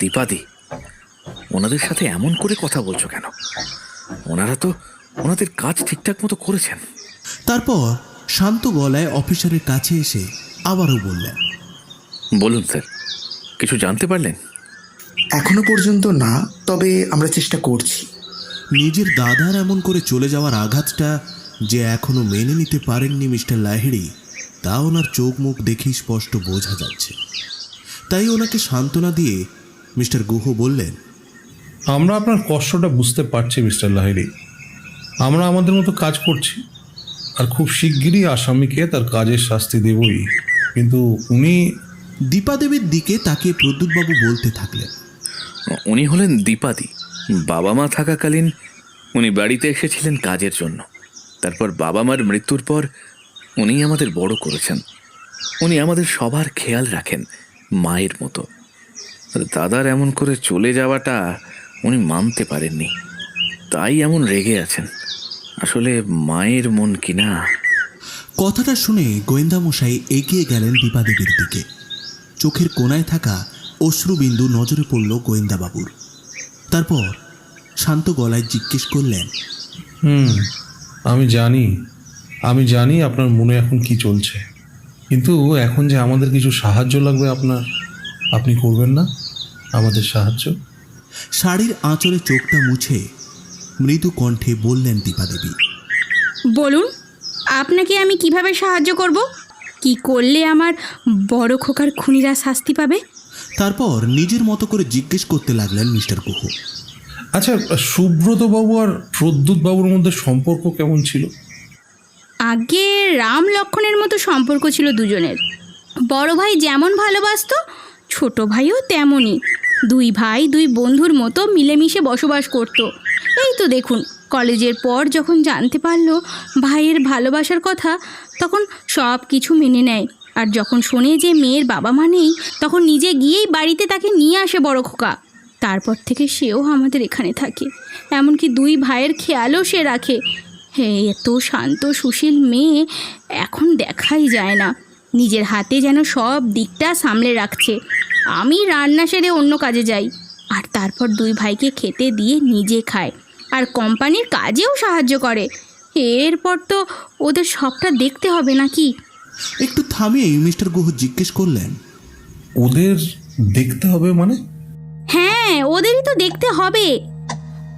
দীপাদি, ওনাদের সাথে এমন করে কথা বলছো কেন? ওনারা তো ওনাদের কাজ ঠিকঠাক মতো করেছেন।
তারপর শান্ত গলায় অফিসারের কাছে এসে আবারও বললেন,
বলুন স্যার, কিছু জানতে পারলেন?
এখনো পর্যন্ত না, তবে আমরা চেষ্টা করছি।
নিজের দাদার এমন করে চলে যাওয়ার আঘাতটা যে এখনো মেনে নিতে পারেননি মিস্টার লাহিড়ী, তা ওনার চোখ মুখ দেখেই স্পষ্ট বোঝা যাচ্ছে। তাই ওনাকে সান্ত্বনা দিয়ে মিস্টার গুহ বললেন,
আমরা আপনার কষ্টটা বুঝতে পারছি মিস্টার লাহিড়ী। আমরা আমাদের মতো কাজ করছি, আর খুব শিগগিরই আসামিকে তার কাজের শাস্তি দেবই। কিন্তু উনি...
দীপাদেবীর দিকে তাকিয়ে প্রদ্যুৎবাবু বলতে থাকলেন,
উনি হলেন দীপাদি। বাবা মা থাকাকালীন উনি বাড়িতে এসেছিলেন কাজের জন্য। তারপর বাবা মার মৃত্যুর পর উনি আমাদের বড় করেছেন। উনি আমাদের সবার খেয়াল রাখেন মায়ের মতো। দাদার এমন করে চলে যাওয়াটা উনি মানতে পারেননি, তাই এমন রেগে আছেন। আসলে মায়ের মন কিনা।
কথাটা শুনে গোয়েন্দা মশাই এগিয়ে গেলেন দীপাদেবীর দিকে। চোখের কোণায় থাকা অশ্রুবিন্দু নজরে পড়ল গোয়েন্দাবাবুর। তারপর শান্ত গলায় জিজ্ঞেস করলেন,
আমি জানি আপনার মনে এখন কি চলছে, কিন্তু এখন যে আমাদের কিছু সাহায্য লাগবে আপনি করবেন না আমাদের সাহায্য?
শাড়ির আঁচলে চোখটা মুছে মৃদু কণ্ঠে বললেন দীপাদেবী।
বলুন, আপনাকে আমি কিভাবে সাহায্য করব? কি করলে আমার বড় খোকার খুনিরা শাস্তি পাবে?
তারপর নিজের মতো করে জিজ্ঞেস করতে লাগলেন মিস্টার গুহ।
আচ্ছা, সুব্রতবাবু আর প্রদ্যুৎবাবুর মধ্যে সম্পর্ক কেমন ছিল?
আগে রাম লক্ষণের মতো সম্পর্ক ছিল দুজনের। বড় ভাই যেমন ভালোবাসতো, ছোট ভাইও তেমনই। দুই ভাই দুই বন্ধুর মতো মিলেমিশে বসবাস করত। এই তো দেখুন, কলেজের পর যখন জানতে পারলো ভাইয়ের ভালোবাসার কথা, তখন সব কিছু মেনে নেয়। আর যখন শোনে যে মেয়ের বাবা মা নেই, তখন নিজে গিয়েই বাড়িতে তাকে নিয়ে আসে বড় খোকা। তারপর থেকে সেও আমাদের এখানে থাকে, এমনকি দুই ভাইয়ের খেয়ালও সে রাখে। এত শান্ত সুশীল মেয়ে এখন দেখাই যায় না। নিজের হাতে যেন সব দিকটা সামলে রাখছে। আমি রান্না সেরে অন্য কাজে যাই, আর তারপর দুই ভাইকে খেতে দিয়ে নিজে খায়, আর কোম্পানির কাজেও সাহায্য করে। এরপর তো ওদের সবটা দেখতে হবে নাকি?
একটু থামিয়ে মিস্টার গুহ জিজ্ঞেস করলেন,
ওদের দেখতে হবে মানে?
হ্যাঁ, ওদেরই তো দেখতে হবে।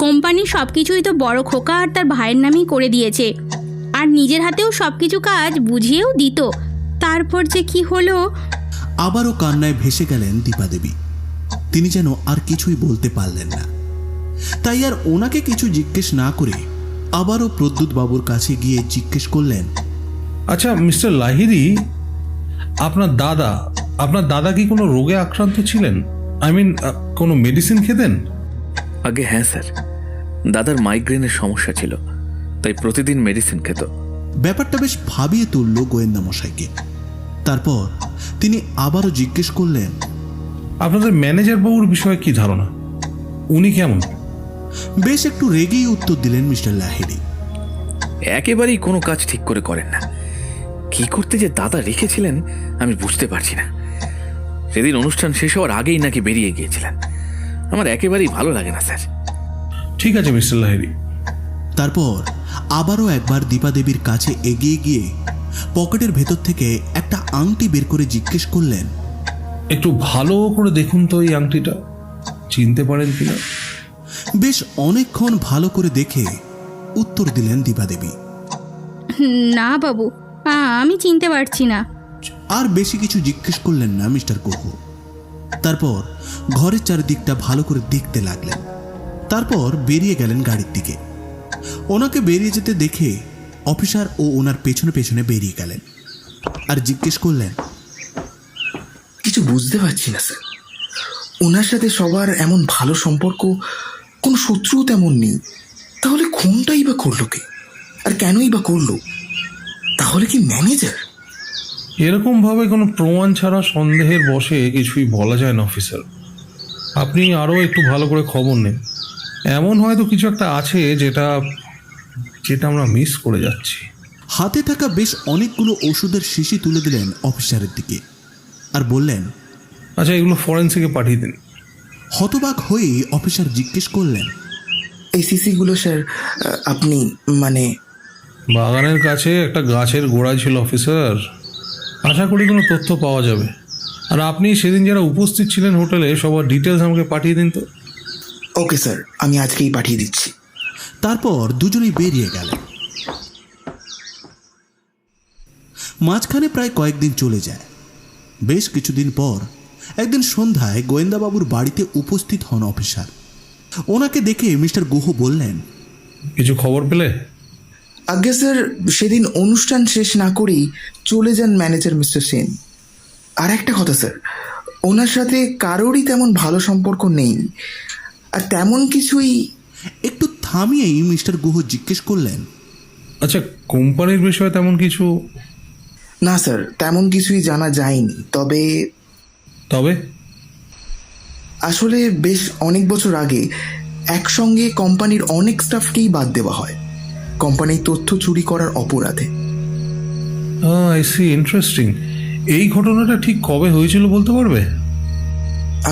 কোম্পানি সব কিছুই তো বড় খোকা আর তার ভাইয়ের নামেই করে দিয়েছে, আর নিজের হাতেও সব কিছু কাজ বুঝিয়েও দিত। তারপর যে কি হলো।
আবারও কান্নায় ভেসে গেলেন দীপাদেবী। তিনি যেন আর কিছুই বলতে পারলেন না। তাই আর ওনাকে কিছু জিজ্ঞেস না করে আবারও প্রদ্যুৎ বাবুর কাছে গিয়ে জিজ্ঞেস করলেন,
আচ্ছা মিস্টার লাহিড়ী, আপনার দাদা কি কোনো রোগে আক্রান্ত ছিলেন? কোনো মেডিসিন খেতেন?
আগে হ্যাঁ স্যার, দাদার মাইগ্রেনের সমস্যা ছিল, তাই প্রতিদিন মেডিসিন খেত।
ব্যাপারটা বেশ ভাবিয়ে তুলল গোয়েন্দা মশাইকে। তারপর তিনি আবারও জিজ্ঞেস করলেন,
আপনাদের ম্যানেজার বাবুর বিষয়ে কি ধারণা? উনি কেমন?
বেশ একটু রেগেই উত্তর দিলেন মিস্টার লাহিড়ী।
একেবারেই কোনো কাজ ঠিক করে করেন না। কি করতে যে দাদা রেখেছিলেন আমি বুঝতে পারছি না। সেদিন অনুষ্ঠান শেষ হওয়ার আগেই নাকি বেরিয়ে গিয়েছিলেন। আমার একেবারেই ভালো লাগে না স্যার।
ঠিক আছে মিস্টার লাহিড়ী।
তারপর আবারও একবার দীপাদেবীর কাছে এগিয়ে গিয়ে পকেটের ভেতর থেকে একটা আংটি বের করে জিজ্ঞেস করলেন,
একটু ভালো করে দেখুন তো এই আংটিটা, চিনতে পারেন কিনা?
বেশ অনেকক্ষণ ভালো করে দেখে উত্তর দিলেন দীপাদেবী,
না বাবু, আমি চিনতে পারছি না।
আর বেশি কিছু জিজ্ঞেস করলেন না মিস্টার গুহ। তারপর ঘরের চারিদিকটা ভালো করে দেখতে লাগলেন। তারপর বেরিয়ে গেলেন গাড়ির দিকে। ওনাকে বেরিয়ে যেতে দেখে অফিসার ও ওনার পেছনে পেছনে বেরিয়ে গেলেন আর জিজ্ঞেস করলেন,
কিছু বুঝতে পারছি না স্যার। ওনার সাথে সবার এমন ভালো সম্পর্ক, কোনো শত্রুও তেমন নেই। তাহলে খুনটাই বা করলো কে, আর কেনই বা করলো? তাহলে কি ম্যানেজার?
এরকম ভাবে কোনো প্রমাণ ছাড়া সন্দেহের বশে কিছুই বলা যায় না অফিসার। আপনি আরও একটু ভালো করে খবর নেন। এমন হয়তো কিছু একটা আছে যেটা আমরা মিস করে যাচ্ছি।
হাতে থাকা বেশ অনেকগুলো ওষুধের শিশি তুলে দিলেন অফিসারের দিকে আর বললেন,
আচ্ছা, এগুলো ফরেন্সিকে পাঠিয়ে দিন।
হতবাক হয়ে অফিসার জিজ্ঞেস করলেন,
এই সিসিগুলো স্যার আপনি
বাগানের কাছে একটা গাছের গোড়ায় ছিল অফিসার। আশা করি কোনো তথ্য পাওয়া যাবে। আর আপনি সেদিন যারা উপস্থিত ছিলেন হোটেলে, সবার ডিটেলস আমাকে পাঠিয়ে দিন তো।
ওকে স্যার, আমি আজকেই পাঠিয়ে দিচ্ছি।
তারপর দুজনেই বেরিয়ে গেলেন। মাঝখানে প্রায় কয়েকদিন চলে যায়। বেশ কিছুদিন পর একদিন সন্ধ্যায় গোয়েন্দাবাবুর বাড়িতে উপস্থিত হন অফিসার। ওনাকে দেখে মিস্টার গুহ বললেন,
কিছু খবর পেলে?
আজ্ঞে স্যার, সেদিন অনুষ্ঠান শেষ না করেই চলে যান ম্যানেজার মিস্টার সেন। আর একটা কথা স্যার, ওনার সাথে কারোরই তেমন ভালো সম্পর্ক নেই, আর তেমন কিছুই।
একটু থামিয়েই মিস্টার গুহ জিজ্ঞেস করলেন,
আচ্ছা, কোম্পানির বিষয়ে তেমন কিছু?
না স্যার, তেমন কিছুই জানা যায়নি। তবে আসলে বেশ অনেক বছর আগে একসঙ্গে কোম্পানির অনেক স্টাফকেই বাদ দেওয়া হয়। কোম্পানির তথ্য চুরি করার অপরাধে।
I see, interesting. এই ঘটনাটা ঠিক কবে হয়েছিল বলতে পারবে?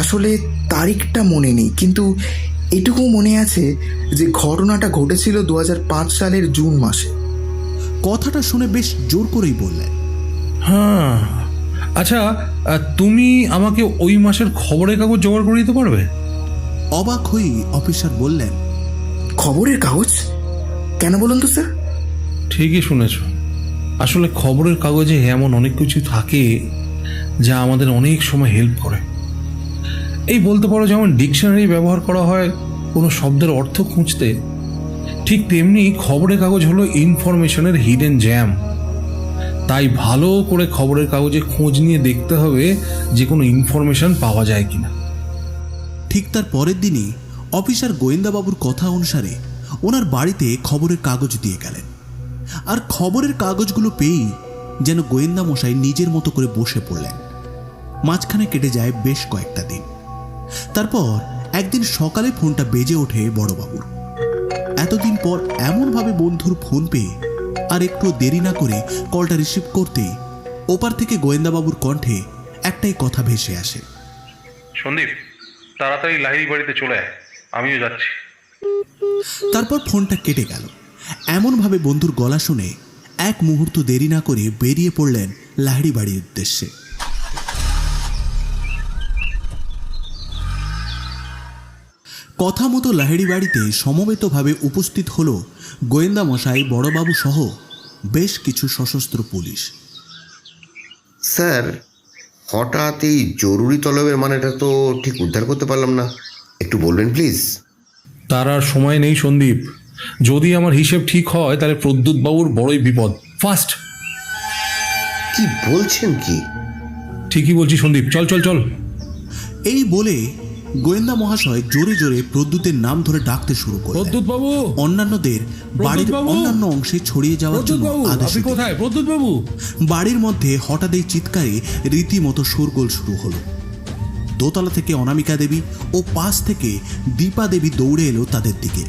আসলে তারিখটা মনে নেই, কিন্তু এটুকু মনে আছে যে ঘটনাটা ঘটেছিল 2005 সালের জুন মাসে।
কথাটা শুনে বেশ জোর করেই বললেন।
হ্যাঁ, আচ্ছা, তুমি আমাকে ওই মাসের খবরের কাগজ জোগাড় করে দিতে পারবে?
অবাক হয়ে অফিসার বললেন,
খবরের কাগজ? কেন বলুন তো স্যার?
ঠিকই শুনেছ। আসলে খবরের কাগজে এমন অনেক কিছু থাকে যা আমাদের অনেক সময় হেল্প করে। এই বলতে পারো যেমন ডিকশনারি ব্যবহার করা হয় কোনো শব্দের অর্থ খুঁজতে, ঠিক তেমনি খবরের কাগজ হলো ইনফরমেশনের হিডেন জ্যাম। তাই ভালো করে খবরের কাগজে খোঁজ নিয়ে দেখতে হবে যে কোনো ইনফরমেশন পাওয়া যায় কিনা।
ঠিক তার পরের দিনই অফিসার গোয়েন্দাবাবুর কথা অনুসারে ওনার বাড়িতে খবরের কাগজ দিয়ে গেলেন। আর খবরের কাগজগুলো পেয়েই যেন গোয়েন্দা মশাই নিজের মতো করে বসে পড়লেন। মাঝখানে কেটে যায় বেশ কয়েকটা দিন। তারপর একদিন সকালে ফোনটা বেজে ওঠে বড়বাবুর। এতদিন পর এমনভাবে বন্ধুর ফোন পেয়ে আর একটু দেরি না করে কলটা রিসিভ করতেই ওপার থেকে গোয়েন্দাবাবুর কণ্ঠে একটাই কথা ভেসে আসে,
সন্দীপ, তাড়াতাড়ি লাহিড়ী বাড়িতে চলে আয়, আমিও যাচ্ছি।
তারপর ফোনটা কেটে গেল। এমনভাবে বন্ধুর গলা শুনে এক মুহূর্ত দেরি না করে বেরিয়ে পড়লেন লাহিড়ী বাড়ির উদ্দেশ্যে। কথা মতো লাহিড়ী বাড়িতে সমবেতভাবে উপস্থিত হল গোয়েন্দা মশাই, বড়বাবু সহ বেশ কিছু সশস্ত্র পুলিশ।
স্যার, হঠাৎ এই জরুরি তলবের মানেটা তো ঠিক উদ্ধার করতে পারলাম না, একটু বলবেন প্লিজ।
তার আর সময় নেই সন্দীপ। যদি আমার হিসেব ঠিক হয় তাহলে প্রদ্যুৎ বাবুর বড়ই বিপদ। ফার্স্ট।
কি বলছেন কি?
ঠিকই বলছি সন্দীপ, চল চল চল।
এই বলে গোয়েন্দা মহাশয় জোরে জোরে প্রদ্যুতের নাম ধরে ডাকতে শুরু করলেন।
প্রদ্যুৎ বাবু,
অন্যান্যদের বাড়ির অন্যান্য অংশে ছড়িয়ে যাওয়ার জন্য আদেশ দিলেন।
কোথায় প্রদ্যুৎ বাবু?
বাড়ির মধ্যে হঠাৎ এই চিৎকারে রীতিমতো শোরগোল শুরু হলো। দোতলা থেকে অনামিকা দেবী ও পাশ থেকে দীপা দেবী দৌড়ে এলো তাদের দিকে।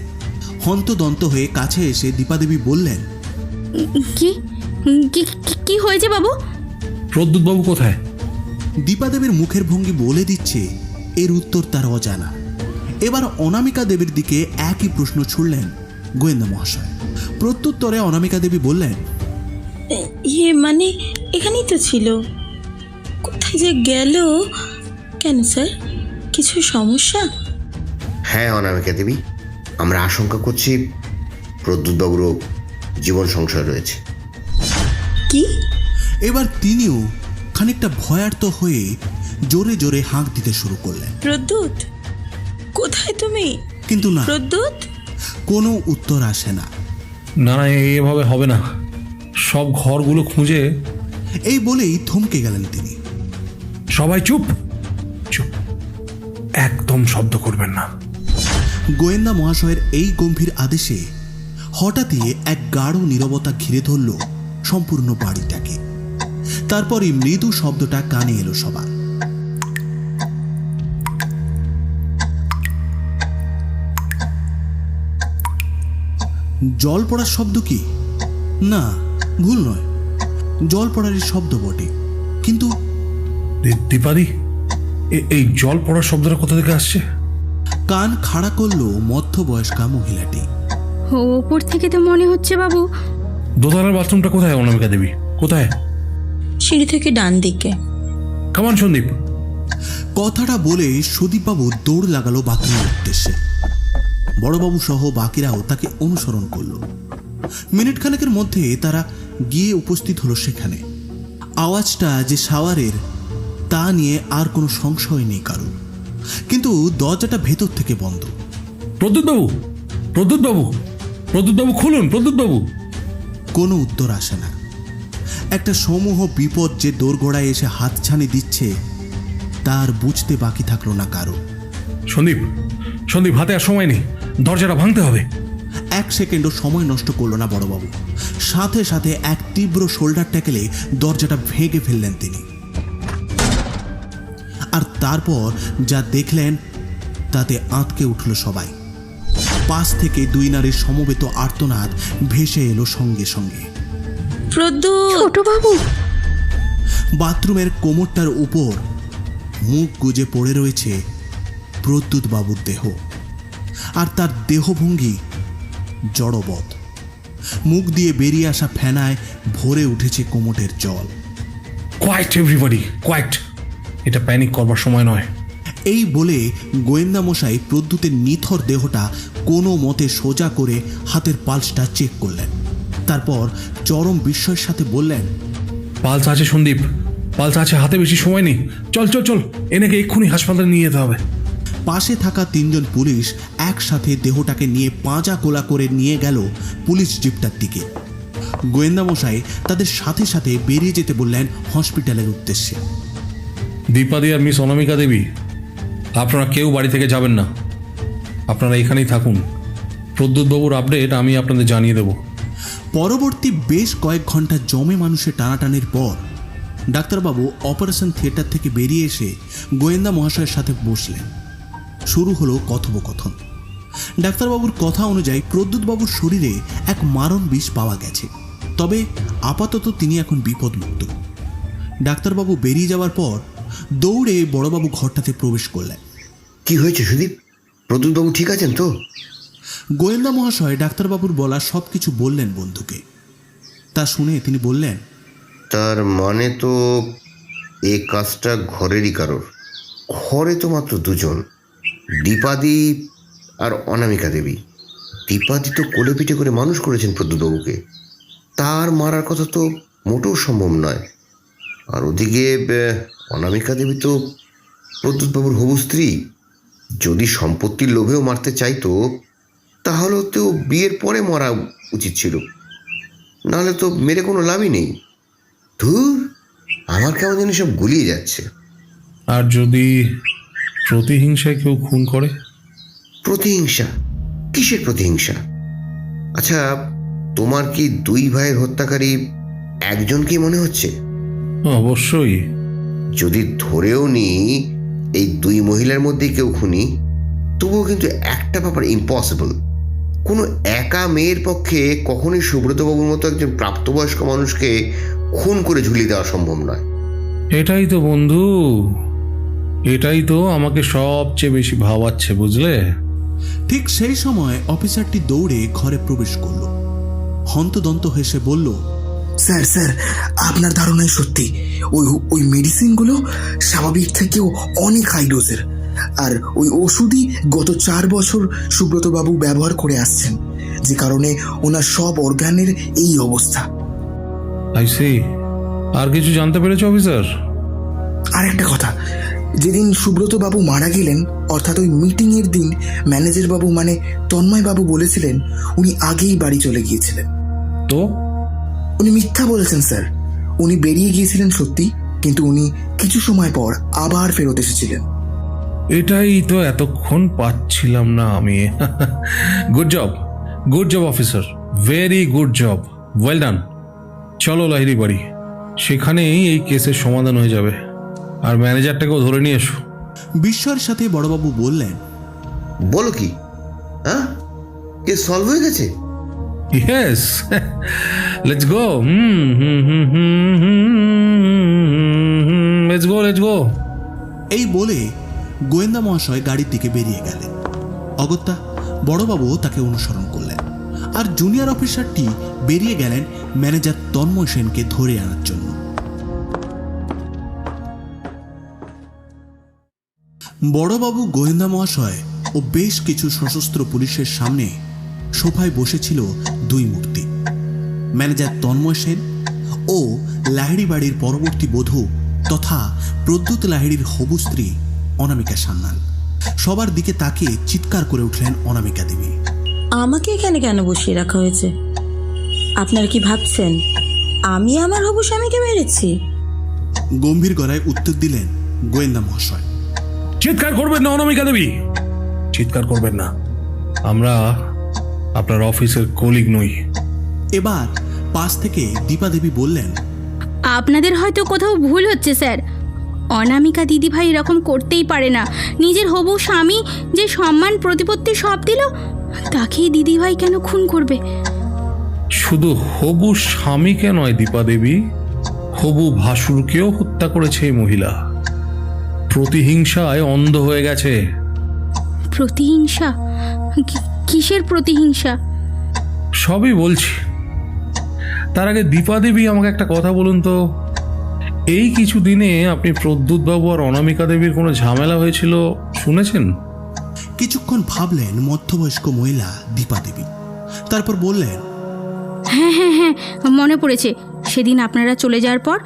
হন্তদন্ত হয়ে কাছে এসে দীপা দেবী বললেন,
কি কি কি হয়েছে বাবু?
প্রদ্যুৎ বাবু কোথায়?
দীপা দেবীর মুখের ভঙ্গি বলে দিচ্ছে এর উত্তর তার অজানা। এবার অনামিকা দেবীর দিকে একই প্রশ্ন ছুড়লেন গোয়েন্দা মহাশয়। প্রত্যুত্তরে অনামিকা দেবী বললেন,
মানে এখানেই তো ছিল, কোথায় যে গেল? কেন স্যার, কিছু সমস্যা?
হ্যাঁ অনামিকা দেবী, আমরা আশঙ্কা করছি প্রদ্যুৎবাবুরও জীবন সংশয় রয়েছে।
কি?
এবার তিনিও খানিকটা ভয়ার্ত হয়ে জোরে জোরে হাঁক দিতে শুরু করলেন।
প্রদ্যুৎ, কোথায় তুমি?
কিন্তু না,
প্রদ্যুৎ?
কোনো উত্তর আসে না।
না না, এভাবে হবে না, সব ঘরগুলো খুঁজে।
এই বলেই থমকে গেলেন তিনি।
সবাই চুপ চুপ, একদম শব্দ করবেন না।
গোয়েন্দা মহাশয়ের এই গম্ভীর আদেশে হঠাৎই এক গাঢ় নীরবতা ঘিরে ধরল সম্পূর্ণ বাড়িটাকে। তারপরই মৃদু শব্দটা কানে এলো সবার। জল পড়ার শব্দ কি? না, ভুল নয়, জল পড়ারই শব্দ বটে, কিন্তু
দীপাদি, এই জল পড়ার শব্দটা কোথা থেকে আসছে?
কান খাড়া করলো মধ্যবয়স্কা মহিলাটি।
ওপর থেকে তো মনে হচ্ছে বাবু।
দোতলার বাথরুমটা কোথায় অনামিকা দেবী, কোথায়?
সিঁড়ি থেকে ডান দিকে।
কামান সন্দীপ।
কথাটা বলে সুদীপবাবু দৌড় লাগালো বাথরুমের উদ্দেশ্যে। বড়বাবু সহ বাকিরাও তাকে অনুসরণ করল। মিনিট খানেকের মধ্যে তারা গিয়ে উপস্থিত হলো সেখানে। আওয়াজটা যে শাওয়ারের তা নিয়ে আর কোনো সংশয় নেই কারো, কিন্তু দরজাটা ভেতর থেকে বন্ধ।
প্রদ্যুৎ বাবু, প্রদ্যুৎ বাবু, প্রদ্যুৎ বাবু খুলুন, প্রদ্যুৎ বাবু।
কোনো উত্তর আসে না। একটা সমূহ বিপদ যে দোরগোড়ায় এসে হাতছানি দিচ্ছে তার বুঝতে বাকি থাকলো না কারো।
সন্দীপ, সন্দীপ, হাতে আর সময় নেই, দরজাটা ভাঙতে হবে।
এক সেকেন্ডও সময় নষ্ট করলো না বড়বাবু। সাথে সাথে এক তীব্র শোল্ডার ট্যাকেলে দরজাটা ভেঙে ফেললেন তিনি। আর তারপর যা দেখলেন তাতে আঁতকে উঠল সবাই। পাশ থেকে দুই নারীর সমবেত আর্তনাদ ভেসে এলো সঙ্গে সঙ্গে।
প্রদ্যুৎ,
ছোটবাবু,
বাথরুমের কোমরটার উপর মুখ গুজে পড়ে রয়েছে প্রদ্যুৎ বাবুর দেহ, আর তার দেহভঙ্গি জড়বৎ। মুখ দিয়ে বেরিয়ে আসা ফেনায় ভরে উঠেছে কোমরের জল।
Quiet everybody, quiet. এটা প্যানিক করবার সময় নয়।
এই বলে গোয়েন্দা মশাই প্রদ্যুতের নিথর দেহটা কোনো মতে সোজা করে হাতের পালসটা চেক করলেন। তারপর চরম বিস্ময়ের সাথে বললেন,
পালস আছে সন্দীপ, পালস আছে, হাতে বেশি সময় নেই। চল চল চল, এনেকে এক্ষুনি হাসপাতালে নিয়ে যেতে হবে।
পাশে থাকা 3 জন পুলিশ একসাথে দেহটাকে নিয়ে পাঁজা কোলা করে নিয়ে গেল পুলিশ জিপটার দিকে। গোয়েন্দা মশাই তাদের সাথে সাথে বেরিয়ে যেতে বললেন হসপিটালের উদ্দেশ্যে।
দীপাদি আর মিস অনামিকা দেবী, আপনারা কেউ বাড়ি থেকে যাবেন না, আপনারা এখানেই থাকুন। প্রদ্যুৎবাবুর আপডেট আমি আপনাদের জানিয়ে দেব।
পরবর্তী বেশ কয়েক ঘন্টা জমে মানুষের টানাটানির পর ডাক্তারবাবু অপারেশন থিয়েটার থেকে বেরিয়ে এসে গোয়েন্দা মহাশয়ের সাথে বসলেন। শুরু হলো কথোপকথন। ডাক্তারবাবুর কথা অনুযায়ী প্রদ্যুৎবাবুর শরীরে এক মারণ বিষ পাওয়া গেছে, তবে আপাতত তিনি এখন বিপদমুক্ত। ডাক্তারবাবু বেরিয়ে যাওয়ার পর দৌড়ে বড়বাবু ঘরটাতে প্রবেশ করলেন।
কি হয়েছে সুদীপ? প্রদ্যুৎবাবু ঠিক আছেন তো?
গোয়েন্দা মহাশয় ডাক্তারবাবুর বলা সব কিছু বললেন বন্ধুকে। তা শুনে তিনি বললেন,
তার মানে তো এই কাজটা ঘরেরই কারোর। ঘরে তো মাত্র 2 জন, দীপাদি আর অনামিকা দেবী। দীপাদি তো কোলে পিঠে করে মানুষ করেছেন প্রদ্যুৎবাবুকে, তার মারার কথা তো মোটেও সম্ভব নয়। আর ওদিকে অনামিকা দেবী তো প্রদ্যুৎবাবুর হবু স্ত্রী। যদি সম্পত্তির লোভেও মারতে চাইতো তাহলে তো বিয়ের পরে মরা উচিত ছিল, নাহলে তো মেরে কোনো লাভই নেই। ধুর, আমার কেমন যেন সব গুলিয়ে যাচ্ছে।
আর যদি প্রতিহিংসায় কেউ খুন করে?
প্রতিহিংসা? কিসের প্রতিহিংসা? আচ্ছা, তোমার কি 2 ভাইয়ের হত্যাকারী একজনকেই মনে হচ্ছে?
অবশ্যই।
যদি ধরেও নি এই 2 মহিলার মধ্যেই কেউ খুনি, তবুও কিন্তু একটা ব্যাপার ইম্পসিবল। কোনো একা মেয়ের পক্ষে কখনোই সুব্রতবাবুর মতো একজন প্রাপ্তবয়স্ক মানুষকে খুন করে ঝুলিয়ে দেওয়া সম্ভব নয়।
এটাই তো বন্ধু, এটাই তো আমাকে সবচেয়ে বেশি ভাবাচ্ছে, বুঝলে?
ঠিক সেই সময় অফিসারটি দৌড়ে ঘরে প্রবেশ করল। হন্তদন্ত হেসে বলল,
স্যার স্যার, আপনার ধারণাই সত্যি। ওই মেডিসিনগুলো স্বাভাবিক থেকেও অনেক হাই ডোজের। আর ওই ওষুধই গত 4 বছর সুব্রতবাবু ব্যবহার করে আসছেন, যে কারণে ওনার সব অর্গানের এই অবস্থা।
I C. আর কিছু জানতে পেরেছ অফিসার?
আর একটা কথা, যেদিন সুব্রতবাবু মারা গেলেন, অর্থাৎ ওই মিটিংয়ের দিন, ম্যানেজারবাবু মানে তন্ময়বাবু বলেছিলেন উনি আগেই বাড়ি চলে গিয়েছিলেন।
তো
উনি মিথ্যা বলেছেন স্যার। উনি বেরিয়ে গিয়েছিলেন সত্যি, কিন্তু উনি কিছু সময় পর আবার ফেরত এসেছিলেন।
এটাই তো এতক্ষণ পাচ্ছিলাম না আমি। Good job officer, very good job, well done. চলো লাহিড়ি বাড়ি, সেখানেই এই কেসের সমাধান হয়ে যাবে। আর ম্যানেজারটাকেও ধরে নিয়ে এসো।
বিস্ময়ের সাথে বড়বাবু বললেন,
বলো কি? হ্যাঁ, কেস সলভ হয়ে গেছে?
Yes, let's go. Let's go.
এই বলে গোয়েন্দা মহাশয় গাড়ির দিকে বেরিয়ে গেলেন। অগত্যা বড়বাবু তাকে অনুসরণ করলেন, আর জুনিয়র অফিসারটি বেরিয়ে গেলেন ম্যানেজার তন্ময় সেনকে ধরে আনার জন্য। বড়বাবু, গোয়েন্দা মহাশয় ও বেশ কিছু সশস্ত্র পুলিশের সামনে সোফায় বসেছিল 2 মূর্তি, ম্যানেজার তন্ময় সেন ও লাহিড়ি বাড়ির পরবর্তী বধূ তথা প্রদ্যুৎ লাহিড়ির হবু স্ত্রী অনামিকা সান্যাল। সবার দিকে তাকিয়ে চিৎকার করে উঠলেন অনামিকা দেবী,
আমাকে এখানে কেন বসিয়ে রাখা হয়েছে? আপনারা কি ভাবছেন আমি আমার হবু স্বামীকে মেরেছি?
গম্ভীর গলায় উত্তর দিলেন গোয়েন্দা মহাশয়।
চিৎকার করবেন না অনামিকা দেবী, চিৎকার করবেন না। আমরা আপনার অফিসের কলিগ নই।
এবার পাশ থেকে দীপা দেবী বললেন,
আপনাদের হয়তো কোথাও ভুল হচ্ছে স্যার। অনামিকা দিদিভাই এরকম করতেই পারে না। নিজের হবু স্বামী যে সম্মান প্রতিপত্তি সব দিল, তাকেই দিদিভাই কেন খুন করবে?
শুধু হবু স্বামীকে নয় দীপা দেবী, হবু ভাসুরকেও হত্যা করেছে এই মহিলা। প্রতিহিংসায় অন্ধ হয়ে গেছে।
প্রতিহিংসা? কিসের প্রতিহিংসা?
সবই বলছি। তার আগে দীপা দেবী আমাকে একটা কথা বলুন তো, এই কিছু দিনে আপনি প্রদ্যুৎ বাবু আর অনামিকা দেবীর কোনো ঝামেলা হয়েছিল শুনেছেন?
কিছুক্ষণ ভাবলেন মধ্যবয়স্ক মহিলা দীপা দেবী, তারপর বললেন,
হ্যাঁ হ্যাঁ হ্যাঁ, মনে পড়েছে। সেদিন আপনারা চলে যাওয়ার পর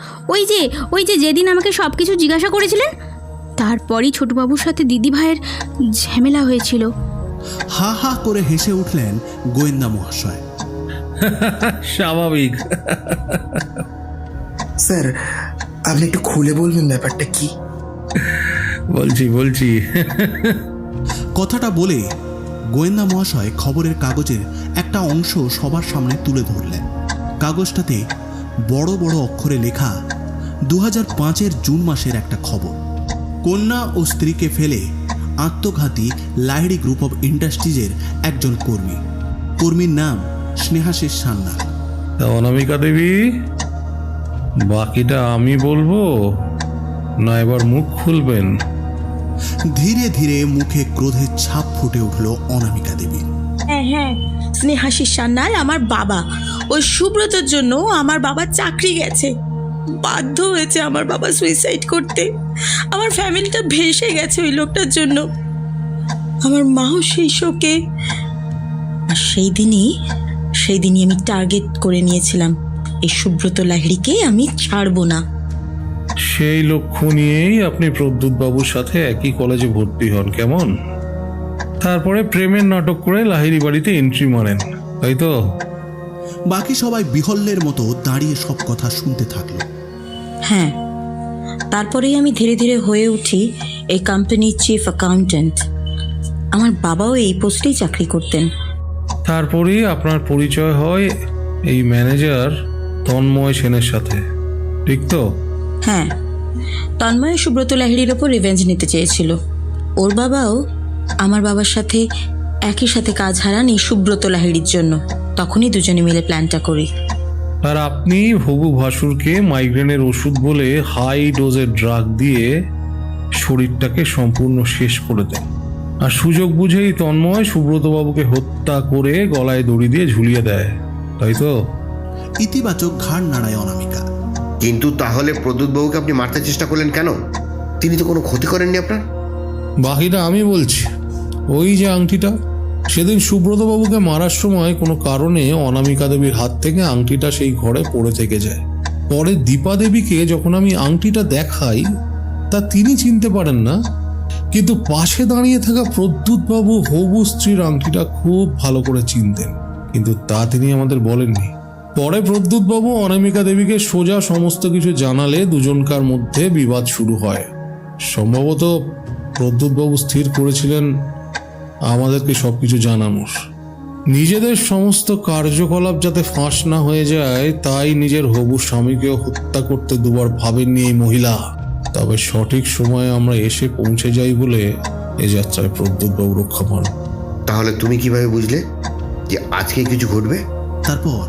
ওই যে যেদিন আমাকে সব কিছু জিজ্ঞাসা করেছিলেন, তারপরই ছোটবাবুর সাথে দিদিভাইয়ের ঝামেলা হয়েছিল।
হা হা করে হেসে উঠলেন গোয়েন্দা মহাশয়।
স্বাভাবিক।
স্যার, আপনি একটু খুলে বলবেন ব্যাপারটা কি?
বলছি।
কথাটা বলে গোয়েন্দা মহাশয় খবরের কাগজের একটা অংশ সবার সামনে তুলে ধরলেন। কাগজটাতে বড় বড় অক্ষরে লেখা 2005-এর জুন মাসের একটা খবর। কন্যা ও স্ত্রীকে ফেলে আত্মঘাতী লাহিড়ী গ্রুপ অব ইন্ডাস্ট্রিজের একজন কর্মীর নাম স্নেহাশিস সান্যাল।
তা অনামিকা দেবী, বাকিটা আমি বলবো না এবার মুখ খুলবেন?
ধীরে ধীরে মুখে ক্রোধের ছাপ ফুটে উঠল অনামিকা দেবীর।
হ্যাঁ, স্নেহাশিস সান্যাল আমার বাবা। ওই সুব্রতর জন্য আমার বাবার চাকরি গেছে। বাধ্য হয়েছে আমার বাবা সুইসাইড করতে। আমার ফ্যামিলিটা ভেসে গেছে ওই লোকটার জন্য। আমার মাও সেই শোকে। আর সেই দিনই আমি টার্গেট করে নিয়েছিলাম, এই সুব্রত লাহিড়ীকে আমি ছাড়বো না।
সেই লক্ষ্য নিয়েই আপনি প্রদ্যুৎ বাবুর সাথে একই কলেজে ভর্তি হন, কেমন? তারপরে প্রেমের নাটক করে লাহিড়ী বাড়িতে এন্ট্রি মারেন, তাই তো?
বাকি সবাই বিহল্যের মতো দাঁড়িয়ে সব কথা শুনতে থাকলো।
হ্যাঁ, তারপরেই আমি ধীরে ধীরে হয়ে উঠি এই কোম্পানির চিফ অ্যাকাউন্টেন্ট। আমার বাবাও এই পোস্টেই চাকরি করতেন।
তারপরেই আপনার পরিচয় হয় এই ম্যানেজার তন্ময় সেনের সাথে, ঠিক তো?
হ্যাঁ, তন্ময় সুব্রত লাহিড়ীর ওপর রিভেঞ্জ নিতে চেয়েছিল। ওর বাবাও আমার বাবার সাথে একই সাথে কাজ হারান এই সুব্রত লাহিড়ীর জন্য। তখনই দুজনে মিলে প্ল্যানটা করি।
আর আপনি হবু ভাসুরকে মাইগ্রেনের ওষুধ বলে হাই ডোজের ড্রাগ দিয়ে শরীরটাকে সম্পূর্ণ শেষ করে দেন। আর সুযোগ বুঝেই তন্ময় সুব্রতবাবুকে হত্যা করে গলায় দড়ি দিয়ে ঝুলিয়ে দেয়, তাই তো?
ইতিবাচক ঘাড় নাড়ায় অনামিকা।
কিন্তু তাহলে প্রদ্যুৎবাবুকে আপনি মারতে চেষ্টা করলেন কেন? তিনি তো কোনো ক্ষতি করেননি আপনার।
বাকিটা আমি বলছি। ওই যে আংটিটা, সেদিন সুব্রতবাবুকে মারার সময় কোনো কারণে অনামিকা দেবীর হাত থেকে আংটিটা সেই ঘরে পড়ে থেকে যায়। পরে দীপা দেবীকে যখন আমি আংটিটা দেখাই, তা তিনি চিনতে পারেন না, কিন্তু পাশে দাঁড়িয়ে থাকা প্রদ্যুৎবাবু হবু স্ত্রীর আংটিটা খুব ভালো করে চিনতেন, কিন্তু তা তিনি আমাদের বলেননি। পরে প্রদ্যুৎবাবু অনামিকা দেবীকে সোজা সমস্ত কিছু জানালে দুজনকার মধ্যে বিবাদ শুরু হয়। সম্ভবত প্রদ্যুৎবাবু স্থির করেছিলেন আমাদেরকে সবকিছু জানানোর। নিজেদের সমস্ত কার্যকলাপ যাতে ফাঁস না হয়ে যায়, তাই নিজের হবু স্বামীকেও হত্যা করতে দুবার ভাবেননি এই মহিলা। তবে সঠিক সময়ে আমরা এসে পৌঁছে যাই বলে এ যাত্রায় প্রদ্যুৎবাবু রক্ষা পান।
তাহলে তুমি কিভাবে বুঝলে যে আজকে কিছু ঘটবে?
তারপর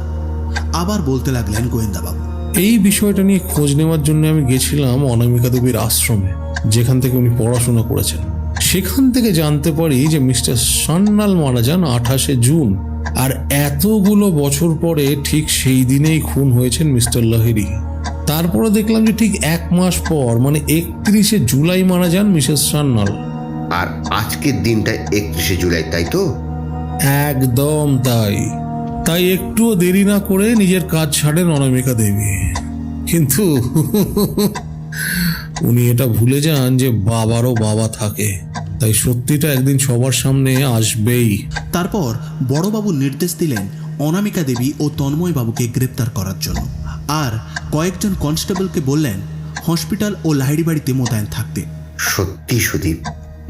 আবার বলতে লাগলেন গোয়েন্দাবাবু।
এই বিষয়টা নিয়ে খোঁজ নেওয়ার জন্য আমি গেছিলাম অনামিকা দেবীর আশ্রমে, যেখান থেকে উনি পড়াশোনা করেছেন। সেখান থেকে জানতে পারি যে মিস্টার সান্যাল মারা যান 28শে জুন, আর এতগুলো বছর পরে ঠিক সেই দিনেই খুন হয়েছেন মিস্টার লাহিড়ী। তারপরে দেখলাম যে ঠিক 1 মাস পর, মানে 31শে জুলাই মারা যান মিসেস সান্যাল।
আর আজকের দিনটা 31শে জুলাই, তাই তো?
একদম তাই। তাই একটুও দেরি না করে নিজের কাজ ছাড়েন অনামিকা দেবী। কিন্তু উনি এটা ভুলে যান যে বাবারও বাবা থাকে, তাই সত্যিটা একদিন সবার সামনে আসবেই।
তারপর বড়বাবু নির্দেশ দিলেন অনামিকা দেবী ও তন্ময় বাবুকে গ্রেপ্তার করার জন্য, আর কয়েকজন কনস্টেবলকে বললেন হসপিটাল ও লাহিড়ী বাড়িতে মোতায়েন থাকতে।
সত্যি সুদীপ,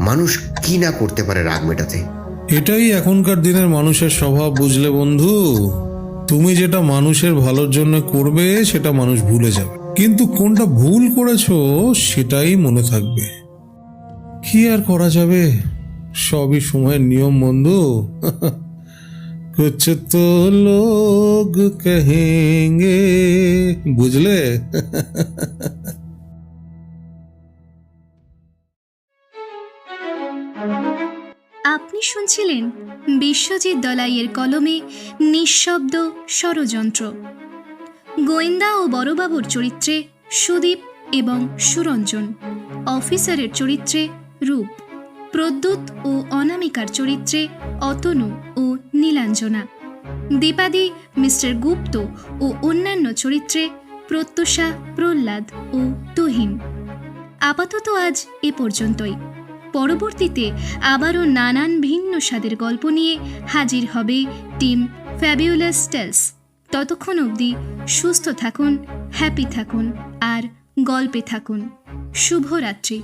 মানুষ কি না করতে পারে রাগ মেটাতে।
এটাই এখনকার দিনের মানুষের স্বভাব, বুঝলে বন্ধু? তুমি যেটা মানুষের ভালোর জন্য করবে সেটা মানুষ ভুলে যাবে, কিন্তু কোনটা ভুল করেছো সেটাই মনে থাকবে। কি আর করা যাবে, সবই সময়ের নিয়ম বন্ধু। कुछ तो लोग कहेंगे, বুঝলে?
আপনি শুনছিলেন বিশ্বজিৎ দলাইয়ের কলমে নিঃশব্দ ষড়যন্ত্র। গোয়েন্দা ও বড়বাবুর চরিত্রে সুদীপ এবং সুরঞ্জন, অফিসারের চরিত্রে রূপ, প্রদ্যুৎ ও অনামিকার চরিত্রে অতনু ও নীলাঞ্জনা, দীপাদি, মিস্টার গুপ্ত ও অন্যান্য চরিত্রে প্রত্যুষা, প্রহ্লাদ ও তুহিন। আপাতত আজ এ পর্যন্তই। পরবর্তীতে আবারও নানান ভিন্ন স্বাদের গল্প নিয়ে হাজির হবে টিম ফ্যাবিউলাস টেলস। ততক্ষণ অবধি সুস্থ থাকুন, হ্যাপি থাকুন আর গল্পে থাকুন। শুভরাত্রি।